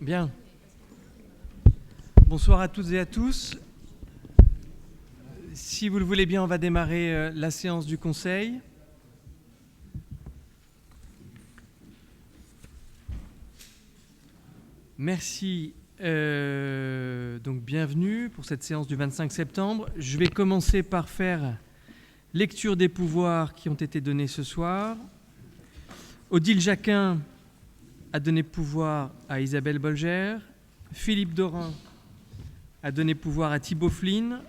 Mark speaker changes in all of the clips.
Speaker 1: Bien. Bonsoir à toutes et à tous. Si vous le voulez bien, on va démarrer la séance du Conseil. Merci. Donc bienvenue pour cette séance du 25 septembre. Je vais commencer par faire lecture des pouvoirs qui ont été donnés ce soir. Odile Jacquin a donné pouvoir à Isabelle Bolger. Philippe Dorin a donné pouvoir à Thibault Flynn.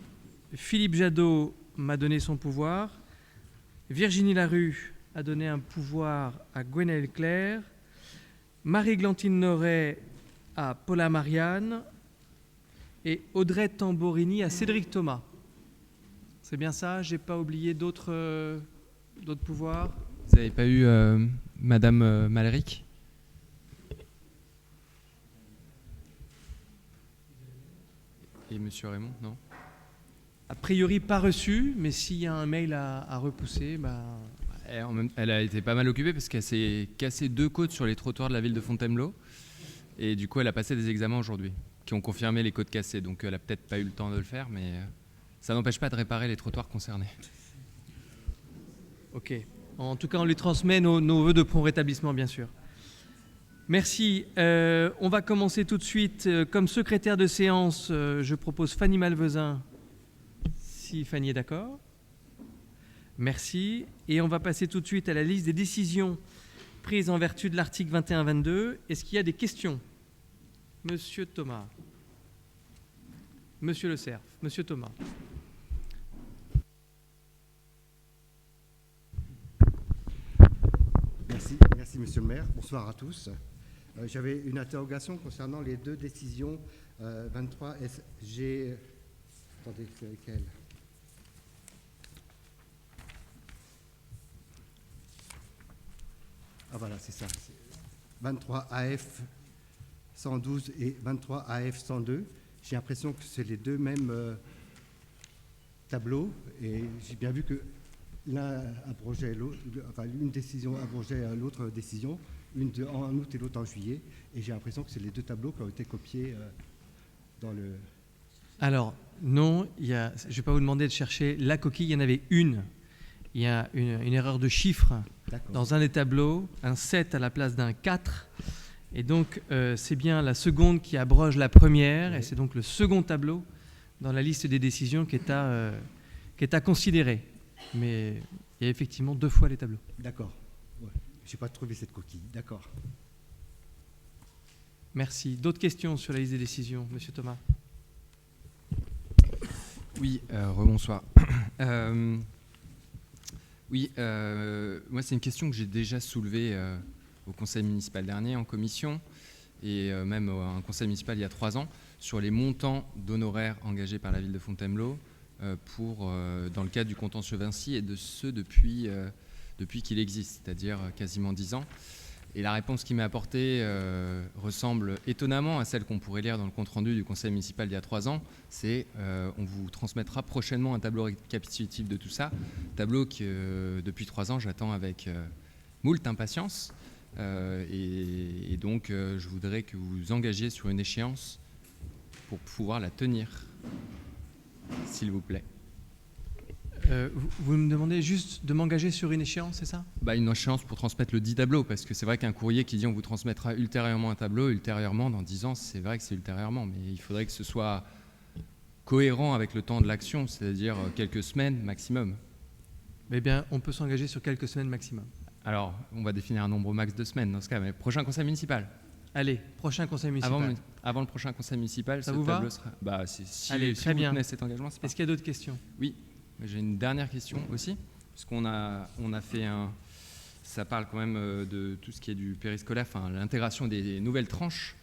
Speaker 1: Philippe Jadot m'a donné son pouvoir. Virginie Larue a donné un pouvoir à Gwenaëlle Claire. Marie-Glantine Noret à Paula Marianne. Et Audrey Tamborini à Cédric Thomas. C'est bien ça? Je n'ai pas oublié d'autres pouvoirs?
Speaker 2: Vous n'avez pas eu Madame Malric? Et Monsieur Raymond, non?
Speaker 1: A priori pas reçu, mais s'il y a un mail à repousser,
Speaker 2: Elle a été pas mal occupée parce qu'elle s'est cassé 2 côtes sur les trottoirs de la ville de Fontainebleau. Et du coup, elle a passé des examens aujourd'hui qui ont confirmé les côtes cassées. Donc elle n'a peut-être pas eu le temps de le faire, mais ça n'empêche pas de réparer les trottoirs concernés.
Speaker 1: Ok. En tout cas, on lui transmet nos vœux de prompt rétablissement, bien sûr. Merci. On va commencer tout de suite. Comme secrétaire de séance, je propose Fanny Malvezin, si Fanny est d'accord. Merci. Et on va passer tout de suite à la liste des décisions prises en vertu de l'article 21-22. Est-ce qu'il y a des questions? Monsieur Thomas. Monsieur Le Cerf. Monsieur Thomas.
Speaker 3: Merci Monsieur le maire. Bonsoir à tous. J'avais une interrogation concernant les 2 décisions 23 SG. Attendez, c'est lesquelles? Ah voilà, c'est ça. 23 AF 112 et 23 AF 102. J'ai l'impression que c'est les 2 mêmes tableaux et j'ai bien vu que l'un abrogeait l'autre, enfin une décision abrogeait l'autre décision, une en août et l'autre en juillet, et j'ai l'impression que c'est les 2 tableaux qui ont été copiés dans le...
Speaker 1: Alors, non, je ne vais pas vous demander de chercher la coquille, il y en avait une. Il y a une erreur de chiffre dans un des tableaux, un 7 à la place d'un 4, et donc c'est bien la seconde qui abroge la première, et c'est donc le second tableau dans la liste des décisions qui est à considérer. Mais il y a effectivement 2 fois les tableaux.
Speaker 3: D'accord. Ouais. Je n'ai pas trouvé cette coquille. D'accord.
Speaker 1: Merci. D'autres questions sur la liste des décisions, Monsieur Thomas?
Speaker 2: Oui, rebonsoir. Moi c'est une question que j'ai déjà soulevée au conseil municipal dernier, en commission, et même à un conseil municipal il y a 3 ans, sur les montants d'honoraires engagés par la ville de Fontainebleau dans le cadre du contentieux Vinci, et de ceux depuis qu'il existe, c'est-à-dire quasiment 10 ans. Et la réponse qui m'est apportée ressemble étonnamment à celle qu'on pourrait lire dans le compte-rendu du conseil municipal d'il y a 3 ans. C'est on vous transmettra prochainement un tableau récapitulatif de tout ça, tableau que depuis 3 ans j'attends avec moult impatience. Et donc je voudrais que vous vous engagiez sur une échéance pour pouvoir la tenir, s'il vous plaît.
Speaker 1: Vous me demandez juste de m'engager sur une échéance, c'est ça?
Speaker 2: Une échéance pour transmettre le dit tableau, parce que c'est vrai qu'un courrier qui dit on vous transmettra ultérieurement un tableau, ultérieurement, dans 10 ans, c'est vrai que c'est ultérieurement, mais il faudrait que ce soit cohérent avec le temps de l'action, c'est-à-dire quelques semaines maximum.
Speaker 1: Eh bien, on peut s'engager sur quelques semaines maximum.
Speaker 2: Alors, on va définir un nombre max de semaines dans ce cas, mais prochain conseil municipal.
Speaker 1: Allez, prochain conseil municipal.
Speaker 2: Avant le prochain conseil municipal,
Speaker 1: ça
Speaker 2: ce
Speaker 1: vous
Speaker 2: tableau
Speaker 1: va?
Speaker 2: sera... Si
Speaker 1: Allez, très
Speaker 2: vous
Speaker 1: bien.
Speaker 2: tenez cet engagement, c'est pas...
Speaker 1: Est-ce qu'il y a d'autres questions?
Speaker 2: Oui. J'ai une dernière question aussi, puisqu'on a fait ça parle quand même de tout ce qui est du périscolaire, enfin l'intégration des nouvelles tranches.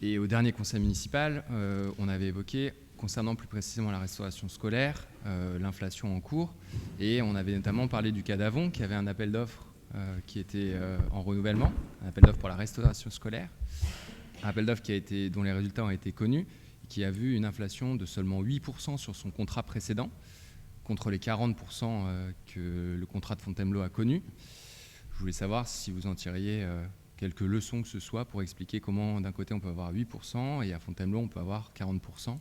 Speaker 2: Et au dernier conseil municipal, on avait évoqué, concernant plus précisément la restauration scolaire, l'inflation en cours, et on avait notamment parlé du cas d'Avon, qui avait un appel d'offres qui était en renouvellement, un appel d'offres pour la restauration scolaire, un appel d'offres dont les résultats ont été connus, qui a vu une inflation de seulement 8% sur son contrat précédent, contre les 40% que le contrat de Fontainebleau a connu. Je voulais savoir si vous en tiriez quelques leçons que ce soit pour expliquer comment d'un côté on peut avoir 8% et à Fontainebleau on peut avoir 40%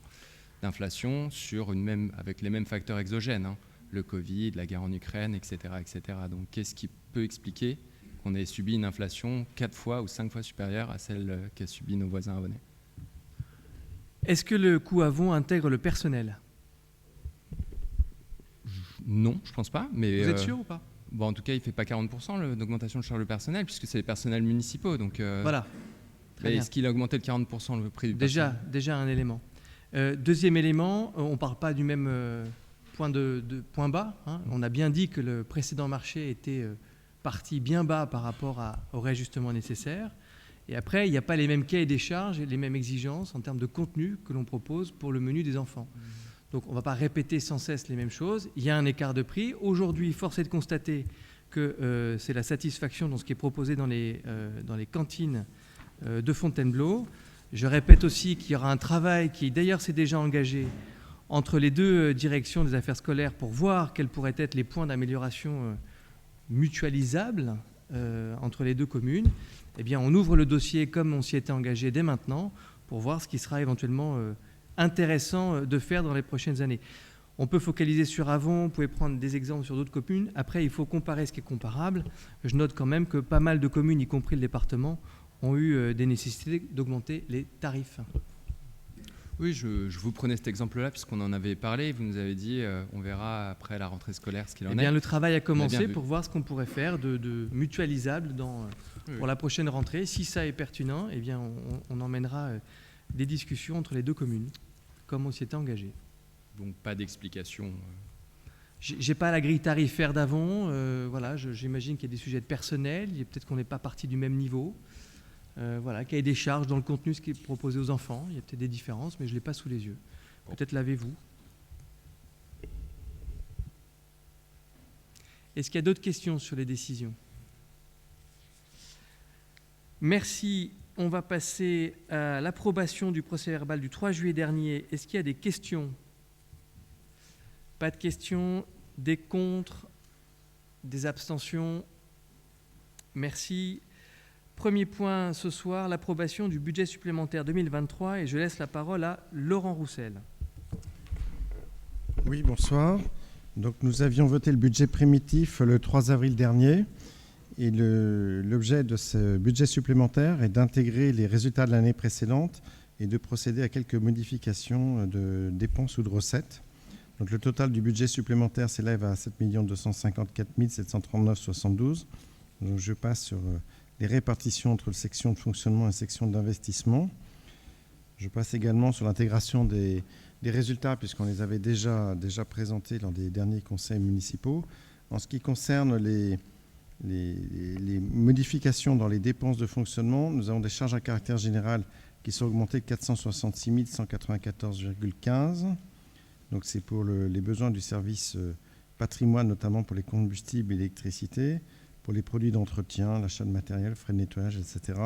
Speaker 2: d'inflation avec les mêmes facteurs exogènes, hein, le Covid, la guerre en Ukraine, etc., etc. Donc qu'est-ce qui peut expliquer qu'on ait subi une inflation 4 fois ou 5 fois supérieure à celle qu'a subi nos voisins avonais?
Speaker 1: Est-ce que le coût Avon intègre le personnel?
Speaker 2: Non, je pense pas. Mais,
Speaker 1: vous êtes sûr ou pas?
Speaker 2: Bon, en tout cas, il ne fait pas 40% d'augmentation de charge de personnel, puisque c'est les personnels municipaux. Donc,
Speaker 1: voilà.
Speaker 2: Est-ce qu'il a augmenté de 40% le prix du personnel?
Speaker 1: Déjà un élément. Deuxième élément, on ne parle pas du même point bas. Hein. On a bien dit que le précédent marché était parti bien bas par rapport au réajustement nécessaire. Et après, il n'y a pas les mêmes cahiers des charges et les mêmes exigences en termes de contenu que l'on propose pour le menu des enfants. Donc on ne va pas répéter sans cesse les mêmes choses. Il y a un écart de prix. Aujourd'hui, force est de constater que c'est la satisfaction dans ce qui est proposé dans les cantines de Fontainebleau. Je répète aussi qu'il y aura un travail qui d'ailleurs s'est déjà engagé entre les deux directions des affaires scolaires pour voir quels pourraient être les points d'amélioration mutualisables entre les deux communes. Eh bien, on ouvre le dossier comme on s'y était engagé dès maintenant pour voir ce qui sera éventuellement intéressant de faire dans les prochaines années. On peut focaliser sur Avon, vous pouvez prendre des exemples sur d'autres communes. Après, il faut comparer ce qui est comparable. Je note quand même que pas mal de communes, y compris le département, ont eu des nécessités d'augmenter les tarifs.
Speaker 2: Oui, je vous prenais cet exemple-là puisqu'on en avait parlé. Vous nous avez dit on verra après la rentrée scolaire ce qu'il en est.
Speaker 1: Eh bien, le travail a commencé pour voir ce qu'on pourrait faire de mutualisable pour la prochaine rentrée. Si ça est pertinent, eh bien, on emmènera des discussions entre les deux communes, comme on s'y était engagé.
Speaker 2: Donc pas d'explication.
Speaker 1: J'ai pas la grille tarifaire d'Avon. Voilà, j'imagine qu'il y a des sujets de personnel. Peut-être qu'on n'est pas parti du même niveau. Voilà, qu'il y ait des charges dans le contenu, ce qui est proposé aux enfants. Il y a peut-être des différences, mais je ne l'ai pas sous les yeux. Peut-être l'avez-vous. Est-ce qu'il y a d'autres questions sur les décisions? Merci. On va passer à l'approbation du procès-verbal du 3 juillet dernier. Est-ce qu'il y a des questions? Pas de questions. Des contre? Des abstentions? Merci. Premier point ce soir, l'approbation du budget supplémentaire 2023 et je laisse la parole à Laurent Roussel.
Speaker 4: Oui, bonsoir. Donc nous avions voté le budget primitif le 3 avril dernier et l'objet de ce budget supplémentaire est d'intégrer les résultats de l'année précédente et de procéder à quelques modifications de dépenses ou de recettes. Donc le total du budget supplémentaire s'élève à 7 254 739,72. Donc je passe sur les répartitions entre section de fonctionnement et section d'investissement. Je passe également sur l'intégration des résultats, puisqu'on les avait déjà présentés lors des derniers conseils municipaux. En ce qui concerne les modifications dans les dépenses de fonctionnement, nous avons des charges à caractère général qui sont augmentées de 466 194,15. Donc c'est pour les besoins du service patrimoine, notamment pour les combustibles et l'électricité, pour les produits d'entretien, l'achat de matériel, frais de nettoyage, etc.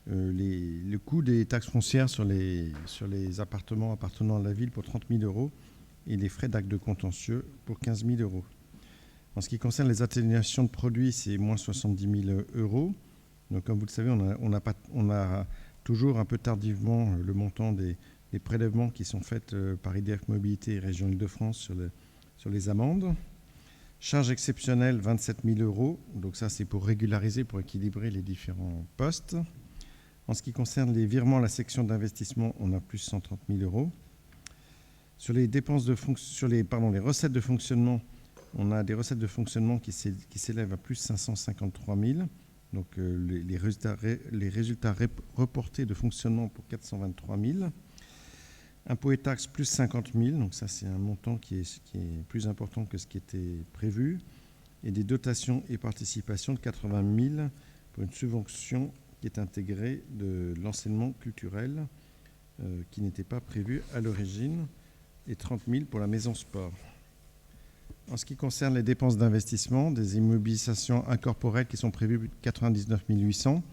Speaker 4: Le coût des taxes foncières sur les appartements appartenant à la ville pour 30 000 € et les frais d'actes de contentieux pour 15 000 €. En ce qui concerne les atténuations de produits, c'est moins 70 000 €. Donc, comme vous le savez, on a toujours un peu tardivement le montant des prélèvements qui sont faits par IDF Mobilité et Région Île-de-France sur les amendes. Charges exceptionnelles, 27 000 €. Donc ça, c'est pour régulariser, pour équilibrer les différents postes. En ce qui concerne les virements à la section d'investissement, on a plus 130 000 €. Sur les les recettes de fonctionnement, on a des recettes de fonctionnement qui s'élèvent à plus 553 000. Donc les résultats reportés de fonctionnement pour 423 000. Impôts et taxes, plus 50 000. Donc ça, c'est un montant qui est plus important que ce qui était prévu. Et des dotations et participations de 80 000 pour une subvention qui est intégrée de l'enseignement culturel qui n'était pas prévu à l'origine, et 30 000 pour la maison sport. En ce qui concerne les dépenses d'investissement, des immobilisations incorporelles qui sont prévues 99 800,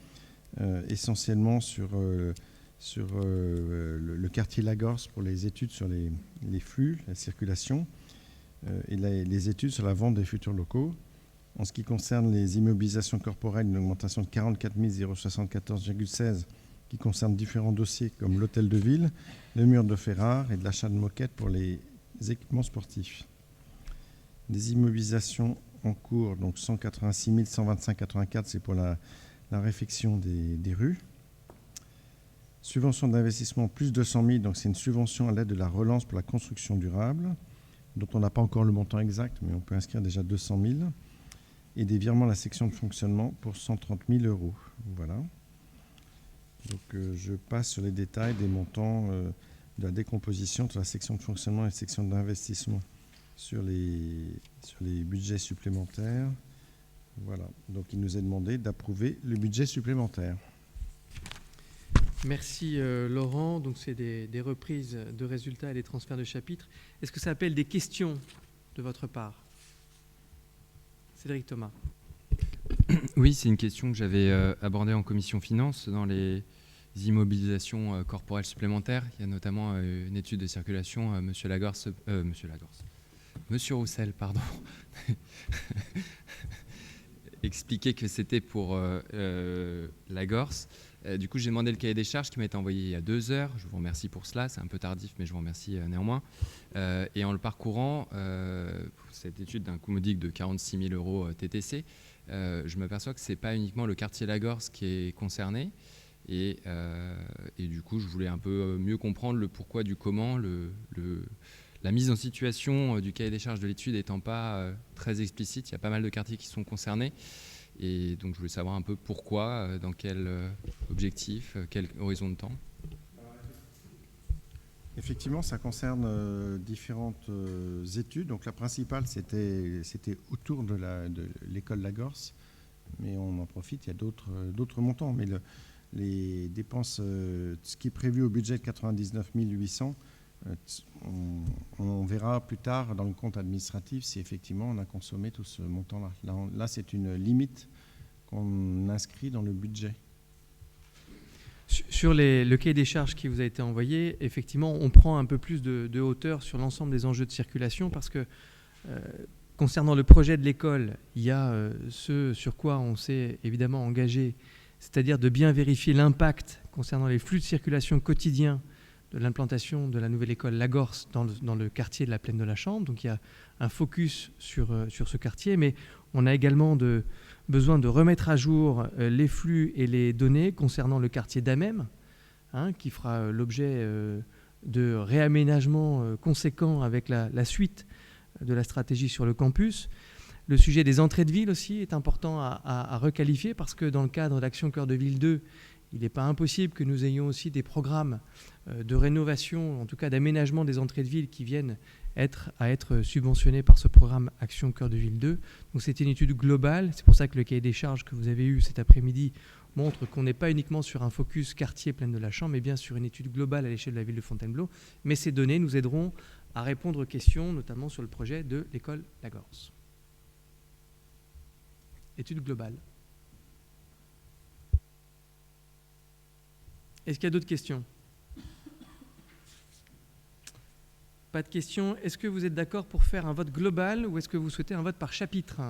Speaker 4: essentiellement sur le quartier Lagorce pour les études sur les flux, la circulation, et les études sur la vente des futurs locaux. En ce qui concerne les immobilisations corporelles, une augmentation de 44 074,16 qui concerne différents dossiers comme l'hôtel de ville, le mur de Ferrare et de l'achat de moquettes pour les équipements sportifs. Des immobilisations en cours, donc 186 125,84, c'est pour la réfection des rues. Subvention d'investissement plus 200 000, donc c'est une subvention à l'aide de la relance pour la construction durable, dont on n'a pas encore le montant exact, mais on peut inscrire déjà 200 000. Et des virements à la section de fonctionnement pour 130 000 €. Voilà. Donc je passe sur les détails des montants de la décomposition entre la section de fonctionnement et la section d'investissement sur les budgets supplémentaires. Voilà. Donc il nous est demandé d'approuver le budget supplémentaire.
Speaker 1: Merci Laurent. Donc c'est des reprises de résultats et des transferts de chapitres. Est-ce que ça appelle des questions de votre part ? Cédric Thomas.
Speaker 2: Oui, c'est une question que j'avais abordée en commission finance dans les immobilisations corporelles supplémentaires. Il y a notamment une étude de circulation, Monsieur Roussel, pardon, expliquait que c'était pour Lagorce. Du coup, j'ai demandé le cahier des charges qui m'a été envoyé il y a 2 heures. Je vous remercie pour cela. C'est un peu tardif, mais je vous remercie néanmoins. Et en le parcourant, pour cette étude d'un coût modique de 46 000 € TTC, je m'aperçois que ce n'est pas uniquement le quartier Lagorce qui est concerné. Et du coup, je voulais un peu mieux comprendre le pourquoi du comment, la mise en situation du cahier des charges de l'étude n'étant pas très explicite. Il y a pas mal de quartiers qui sont concernés. Et donc, je voulais savoir un peu pourquoi, dans quel objectif, quel horizon de temps.
Speaker 4: Effectivement, ça concerne différentes études. Donc, la principale, c'était autour de l'école Lagorce. Mais on en profite, il y a d'autres montants. Mais les dépenses, ce qui est prévu au budget de 99 800, on verra plus tard dans le compte administratif si effectivement on a consommé tout ce montant-là. Là, c'est une limite qu'on inscrit dans le budget.
Speaker 1: Sur le cahier des charges qui vous a été envoyé, effectivement, on prend un peu plus de hauteur sur l'ensemble des enjeux de circulation parce que concernant le projet de l'école, il y a ce sur quoi on s'est évidemment engagé, c'est-à-dire de bien vérifier l'impact concernant les flux de circulation quotidiens de l'implantation de la nouvelle école Lagorce dans le quartier de la Plaine de la Chambre. Donc il y a un focus sur ce quartier, mais on a également besoin de remettre à jour les flux et les données concernant le quartier d'Amem, qui fera l'objet de réaménagements conséquents avec la suite de la stratégie sur le campus. Le sujet des entrées de ville aussi est important à requalifier parce que dans le cadre d'Action Cœur de Ville 2, il n'est pas impossible que nous ayons aussi des programmes de rénovation, en tout cas d'aménagement des entrées de ville qui viennent à être subventionnés par ce programme Action Cœur de Ville 2. Donc c'est une étude globale. C'est pour ça que le cahier des charges que vous avez eu cet après-midi montre qu'on n'est pas uniquement sur un focus quartier Plaine de la Chambre, mais bien sur une étude globale à l'échelle de la ville de Fontainebleau. Mais ces données nous aideront à répondre aux questions, notamment sur le projet de l'école Lagorce. Étude globale. Est-ce qu'il y a d'autres questions ? Pas de questions. Est-ce que vous êtes d'accord pour faire un vote global ou est-ce que vous souhaitez un vote par chapitre ?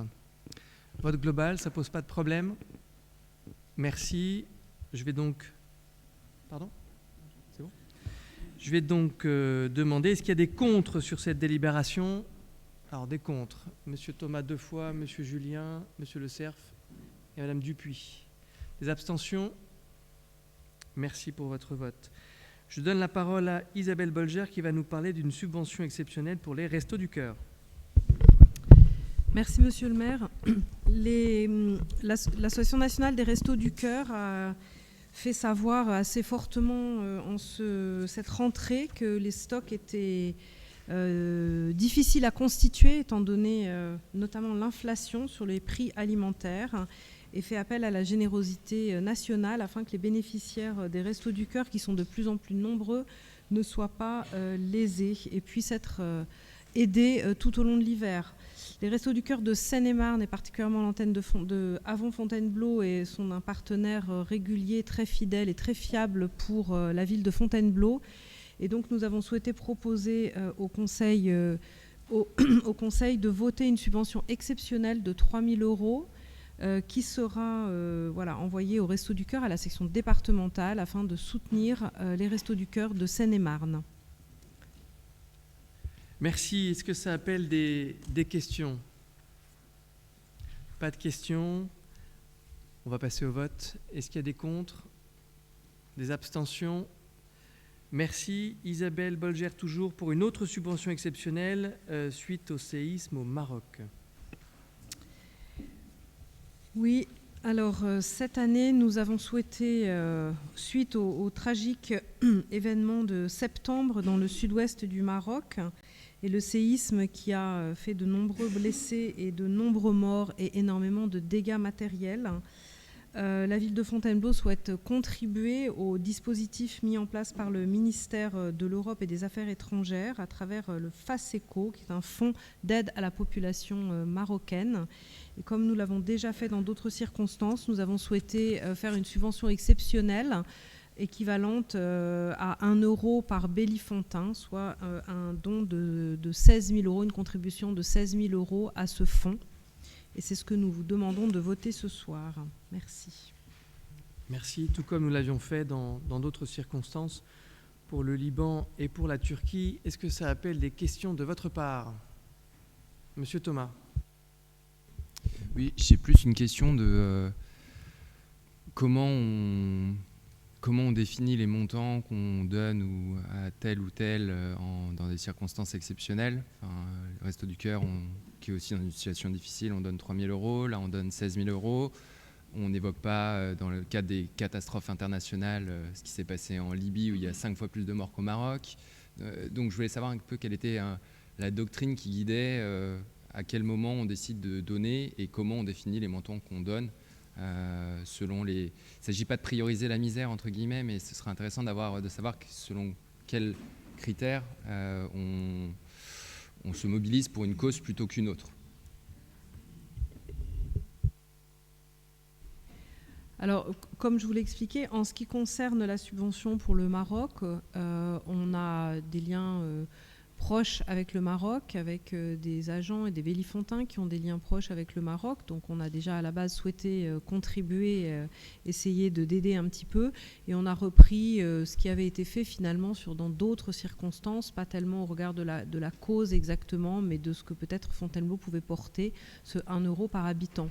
Speaker 1: Vote global, ça ne pose pas de problème. Merci. Je vais donc... Pardon ? C'est bon ? Je vais donc demander, est-ce qu'il y a des contres sur cette délibération ? Alors, des contres. Monsieur Thomas Defoy, Monsieur Julien, Monsieur Le Cerf et Madame Dupuis. Des abstentions ? Merci pour votre vote. Je donne la parole à Isabelle Bolger qui va nous parler d'une subvention exceptionnelle pour les Restos du Cœur.
Speaker 5: Merci Monsieur le maire. L'Association nationale des Restos du Cœur a fait savoir assez fortement cette rentrée que les stocks étaient difficiles à constituer étant donné notamment l'inflation sur les prix alimentaires et fait appel à la générosité nationale afin que les bénéficiaires des Restos du Cœur, qui sont de plus en plus nombreux, ne soient pas lésés et puissent être aidés tout au long de l'hiver. Les Restos du Cœur de Seine-et-Marne, et particulièrement l'antenne de Avon Fontainebleau, sont un partenaire régulier, très fidèle et très fiable pour la ville de Fontainebleau. Et donc nous avons souhaité proposer au Conseil au Conseil de voter une subvention exceptionnelle de 3 000 € qui sera envoyée aux Restos du Cœur à la section départementale afin de soutenir les Restos du Cœur de Seine-et-Marne.
Speaker 1: Merci. Est-ce que ça appelle des questions? Pas de questions. On va passer au vote. Est-ce qu'il y a des contre? Des abstentions? Merci. Isabelle Bolger, toujours pour une autre subvention exceptionnelle suite au séisme au Maroc.
Speaker 5: Oui, alors cette année, nous avons souhaité, suite au tragique événement de septembre dans le sud-ouest du Maroc et le séisme qui a fait de nombreux blessés et de nombreux morts et énormément de dégâts matériels, la ville de Fontainebleau souhaite contribuer au dispositif mis en place par le ministère de l'Europe et des Affaires étrangères à travers le FASECO, qui est un fonds d'aide à la population marocaine. Et comme nous l'avons déjà fait dans d'autres circonstances, nous avons souhaité faire une subvention exceptionnelle équivalente à 1 € par Bélifontain, soit un don de 16 000 €, une contribution de 16 000 € à ce fonds. Et c'est ce que nous vous demandons de voter ce soir. Merci.
Speaker 1: Merci, tout comme nous l'avions fait dans d'autres circonstances pour le Liban et pour la Turquie. Est-ce que ça appelle des questions de votre part? Monsieur Thomas.
Speaker 2: Oui, j'ai plus une question de comment on définit les montants qu'on donne à tel ou tel dans des circonstances exceptionnelles. Enfin, le Resto du Cœur, qui est aussi dans une situation difficile, on donne 3 000 €, là on donne 16 000 €. On n'évoque pas, dans le cadre des catastrophes internationales, ce qui s'est passé en Libye où il y a 5 fois plus de morts qu'au Maroc. Donc je voulais savoir un peu quelle était la doctrine qui guidait à quel moment on décide de donner et comment on définit les montants qu'on donne. Il ne s'agit pas de prioriser la misère, entre guillemets, mais ce serait intéressant de savoir selon quels critères on se mobilise pour une cause plutôt qu'une autre.
Speaker 5: Alors, comme je vous l'ai expliqué, en ce qui concerne la subvention pour le Maroc, on a des liens proches avec le Maroc, avec des agents et des Bélifontins qui ont des liens proches avec le Maroc. Donc on a déjà à la base souhaité contribuer, essayer d'aider un petit peu. Et on a repris ce qui avait été fait finalement dans d'autres circonstances, pas tellement au regard de la cause exactement, mais de ce que peut-être Fontainebleau pouvait porter, ce 1 € par habitant.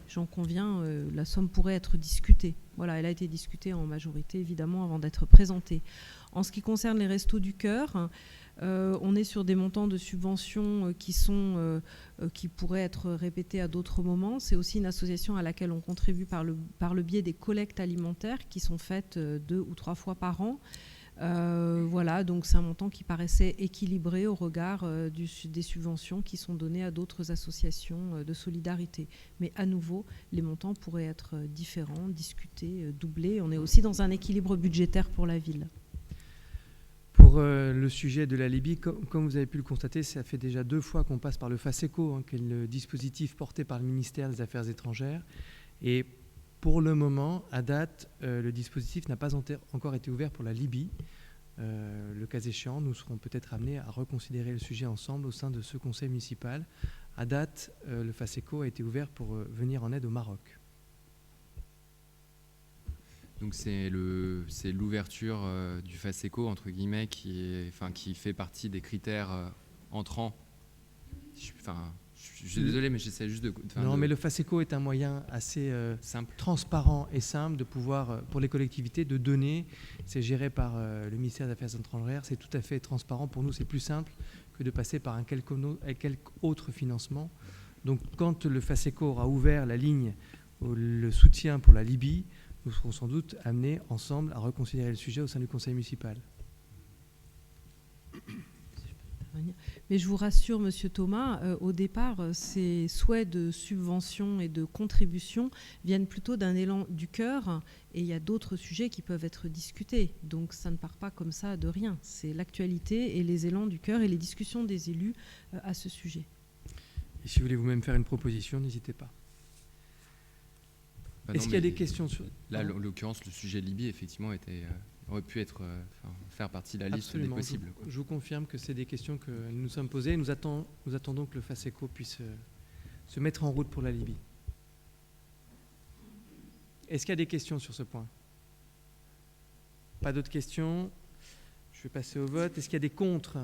Speaker 5: J'en conviens, la somme pourrait être discutée. Voilà, elle a été discutée en majorité, évidemment, avant d'être présentée. En ce qui concerne les Restos du Cœur, on est sur des montants de subventions qui pourraient être répétés à d'autres moments. C'est aussi une association à laquelle on contribue par le biais des collectes alimentaires qui sont faites 2 ou 3 fois par an. Voilà, donc c'est un montant qui paraissait équilibré au regard des subventions qui sont données à d'autres associations de solidarité. Mais à nouveau, les montants pourraient être différents, discutés, doublés. On est aussi dans un équilibre budgétaire pour la ville.
Speaker 1: Pour le sujet de la Libye, comme vous avez pu le constater, ça fait déjà 2 fois qu'on passe par le FASECO, qui est le dispositif porté par le ministère des Affaires étrangères. Et pour le moment, à date, le dispositif n'a pas encore été ouvert pour la Libye. Le cas échéant, nous serons peut-être amenés à reconsidérer le sujet ensemble au sein de ce conseil municipal. À date, le FASECO a été ouvert pour venir en aide au Maroc.
Speaker 2: Donc c'est l'ouverture du FASECO, entre guillemets, qui fait partie des critères entrants. Je suis désolé, mais j'essaie juste de...
Speaker 1: mais le FASECO est un moyen assez
Speaker 2: simple,
Speaker 1: transparent et simple de pouvoir, pour les collectivités, de donner. C'est géré par le ministère des Affaires étrangères. C'est tout à fait transparent. Pour nous, c'est plus simple que de passer par quelque autre financement. Donc, quand le FASECO aura ouvert la ligne, le soutien pour la Libye, nous serons sans doute amenés ensemble à reconsidérer le sujet au sein du conseil municipal.
Speaker 5: Mais je vous rassure, Monsieur Thomas, au départ, ces souhaits de subvention et de contribution viennent plutôt d'un élan du cœur, et il y a d'autres sujets qui peuvent être discutés. Donc ça ne part pas comme ça de rien. C'est l'actualité et les élans du cœur et les discussions des élus à ce sujet.
Speaker 1: Et si vous voulez vous-même faire une proposition, n'hésitez pas. Est-ce qu'il y a des questions sur...
Speaker 2: Là, en l'occurrence, le sujet Libye, effectivement, était aurait pu faire partie de la liste
Speaker 1: Absolument.
Speaker 2: des possibles. Quoi.
Speaker 1: Je vous confirme que c'est des questions que nous nous sommes posées. Nous attendons que le FASECO puisse se mettre en route pour la Libye. Est-ce qu'il y a des questions sur ce point? Pas d'autres questions? Je vais passer au vote. Est-ce qu'il y a des contre?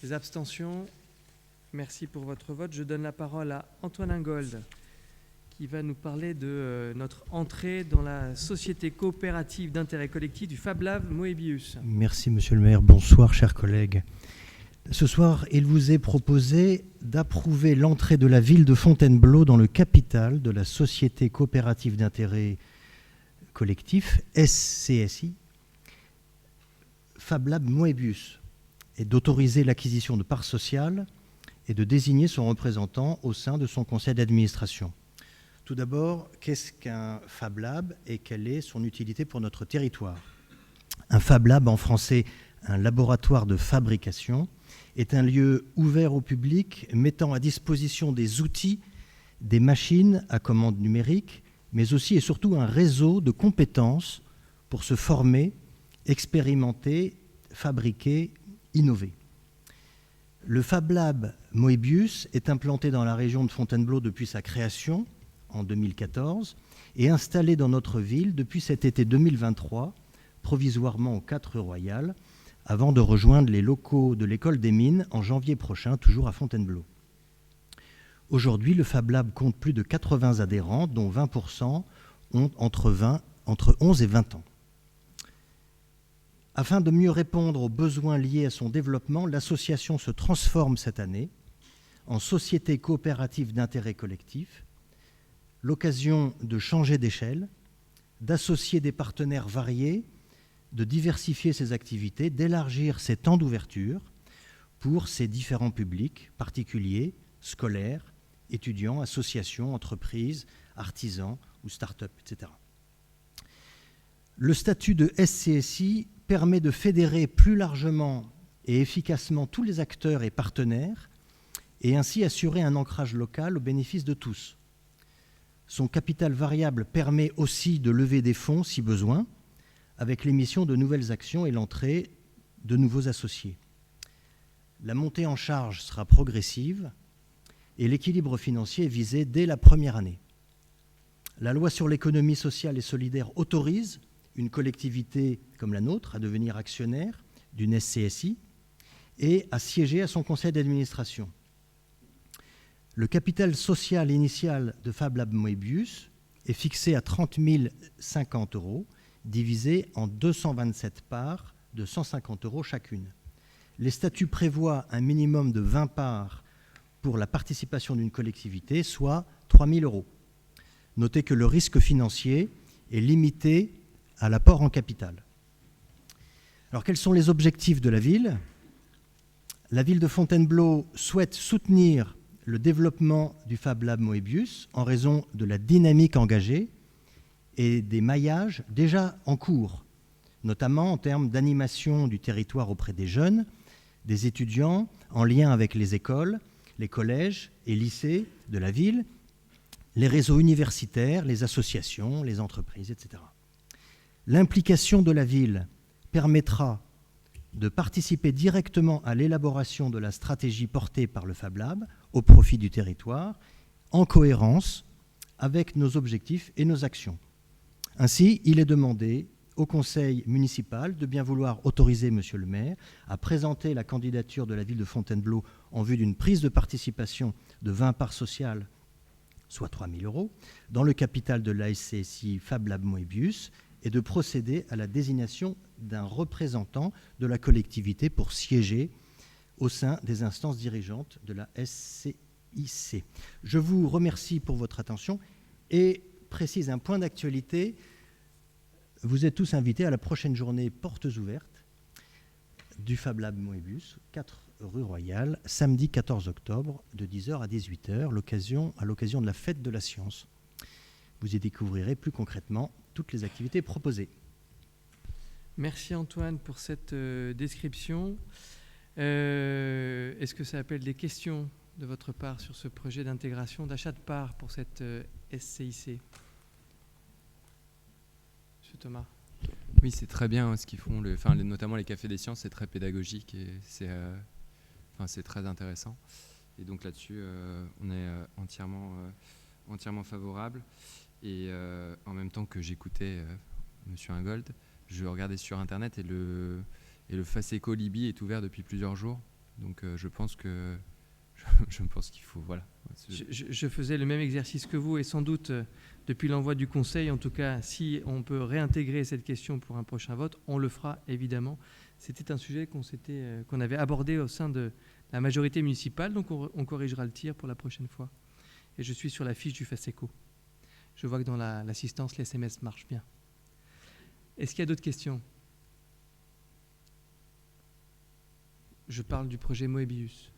Speaker 1: Des abstentions? Merci pour votre vote. Je donne la parole à Antoine Ingold, qui va nous parler de notre entrée dans la société coopérative d'intérêt collectif du Fab Lab Moebius.
Speaker 6: Merci Monsieur le maire. Bonsoir chers collègues. Ce soir, il vous est proposé d'approuver l'entrée de la ville de Fontainebleau dans le capital de la société coopérative d'intérêt collectif, SCSI, Fab Lab Moebius, et d'autoriser l'acquisition de parts sociales et de désigner son représentant au sein de son conseil d'administration. Tout d'abord, qu'est-ce qu'un Fab Lab et quelle est son utilité pour notre territoire? Un Fab Lab, en français, un laboratoire de fabrication, est un lieu ouvert au public mettant à disposition des outils, des machines à commande numérique, mais aussi et surtout un réseau de compétences pour se former, expérimenter, fabriquer, innover. Le Fab Lab Moebius est implanté dans la région de Fontainebleau depuis sa création en 2014 et installé dans notre ville depuis cet été 2023, provisoirement au 4 rue Royale, avant de rejoindre les locaux de l'école des mines en janvier prochain, toujours à Fontainebleau. Aujourd'hui, le Fab Lab compte plus de 80 adhérents, dont 20% ont entre 11 et 20 ans. Afin de mieux répondre aux besoins liés à son développement, l'association se transforme cette année en société coopérative d'intérêt collectif, l'occasion de changer d'échelle, d'associer des partenaires variés, de diversifier ses activités, d'élargir ses temps d'ouverture pour ses différents publics, particuliers, scolaires, étudiants, associations, entreprises, artisans ou start-up, etc. Le statut de SCSI permet de fédérer plus largement et efficacement tous les acteurs et partenaires et ainsi assurer un ancrage local au bénéfice de tous. Son capital variable permet aussi de lever des fonds si besoin, avec l'émission de nouvelles actions et l'entrée de nouveaux associés. La montée en charge sera progressive et l'équilibre financier est visé dès la première année. La loi sur l'économie sociale et solidaire autorise une collectivité comme la nôtre à devenir actionnaire d'une SCSI et à siéger à son conseil d'administration. Le capital social initial de Fab Lab Moebius est fixé à 30 050 €, divisé en 227 parts de 150 € chacune. Les statuts prévoient un minimum de 20 parts pour la participation d'une collectivité, soit 3 000 €. Notez que le risque financier est limité à l'apport en capital. Alors, quels sont les objectifs de la ville? La ville de Fontainebleau souhaite soutenir le développement du Fab Lab Moebius en raison de la dynamique engagée et des maillages déjà en cours, notamment en termes d'animation du territoire auprès des jeunes, des étudiants, en lien avec les écoles, les collèges et lycées de la ville, les réseaux universitaires, les associations, les entreprises, etc. L'implication de la ville permettra de participer directement à l'élaboration de la stratégie portée par le Fab Lab au profit du territoire, en cohérence avec nos objectifs et nos actions. Ainsi, il est demandé au conseil municipal de bien vouloir autoriser Monsieur le maire à présenter la candidature de la ville de Fontainebleau en vue d'une prise de participation de 20 parts sociales, soit 3 000 €, dans le capital de la SCSI Fab Lab Moebius, et de procéder à la désignation d'un représentant de la collectivité pour siéger au sein des instances dirigeantes de la SCIC. Je vous remercie pour votre attention et précise un point d'actualité. Vous êtes tous invités à la prochaine journée portes ouvertes du Fab Lab Moebius, 4 rue Royale, samedi 14 octobre, de 10h à 18h, à l'occasion de la fête de la science. Vous y découvrirez plus concrètement toutes les activités proposées.
Speaker 1: Merci Antoine pour cette description. Est-ce que ça appelle des questions de votre part sur ce projet d'intégration d'achat de parts pour cette SCIC? Monsieur Thomas.
Speaker 2: Oui, c'est très bien ce qu'ils font, notamment les cafés des sciences, c'est très pédagogique et c'est très intéressant. Et donc là-dessus, on est entièrement favorable. Et en même temps que j'écoutais Monsieur Ingold, je regardais sur Internet et le Faceco Libye est ouvert depuis plusieurs jours. Donc je pense qu'il faut... Voilà.
Speaker 1: Je faisais le même exercice que vous et sans doute, depuis l'envoi du Conseil, en tout cas, si on peut réintégrer cette question pour un prochain vote, on le fera évidemment. C'était un sujet qu'on avait abordé au sein de la majorité municipale, donc on corrigera le tir pour la prochaine fois. Et je suis sur la fiche du Faceco. Je vois que dans l'assistance, les SMS marchent bien. Est-ce qu'il y a d'autres questions? Je parle du projet Moebius.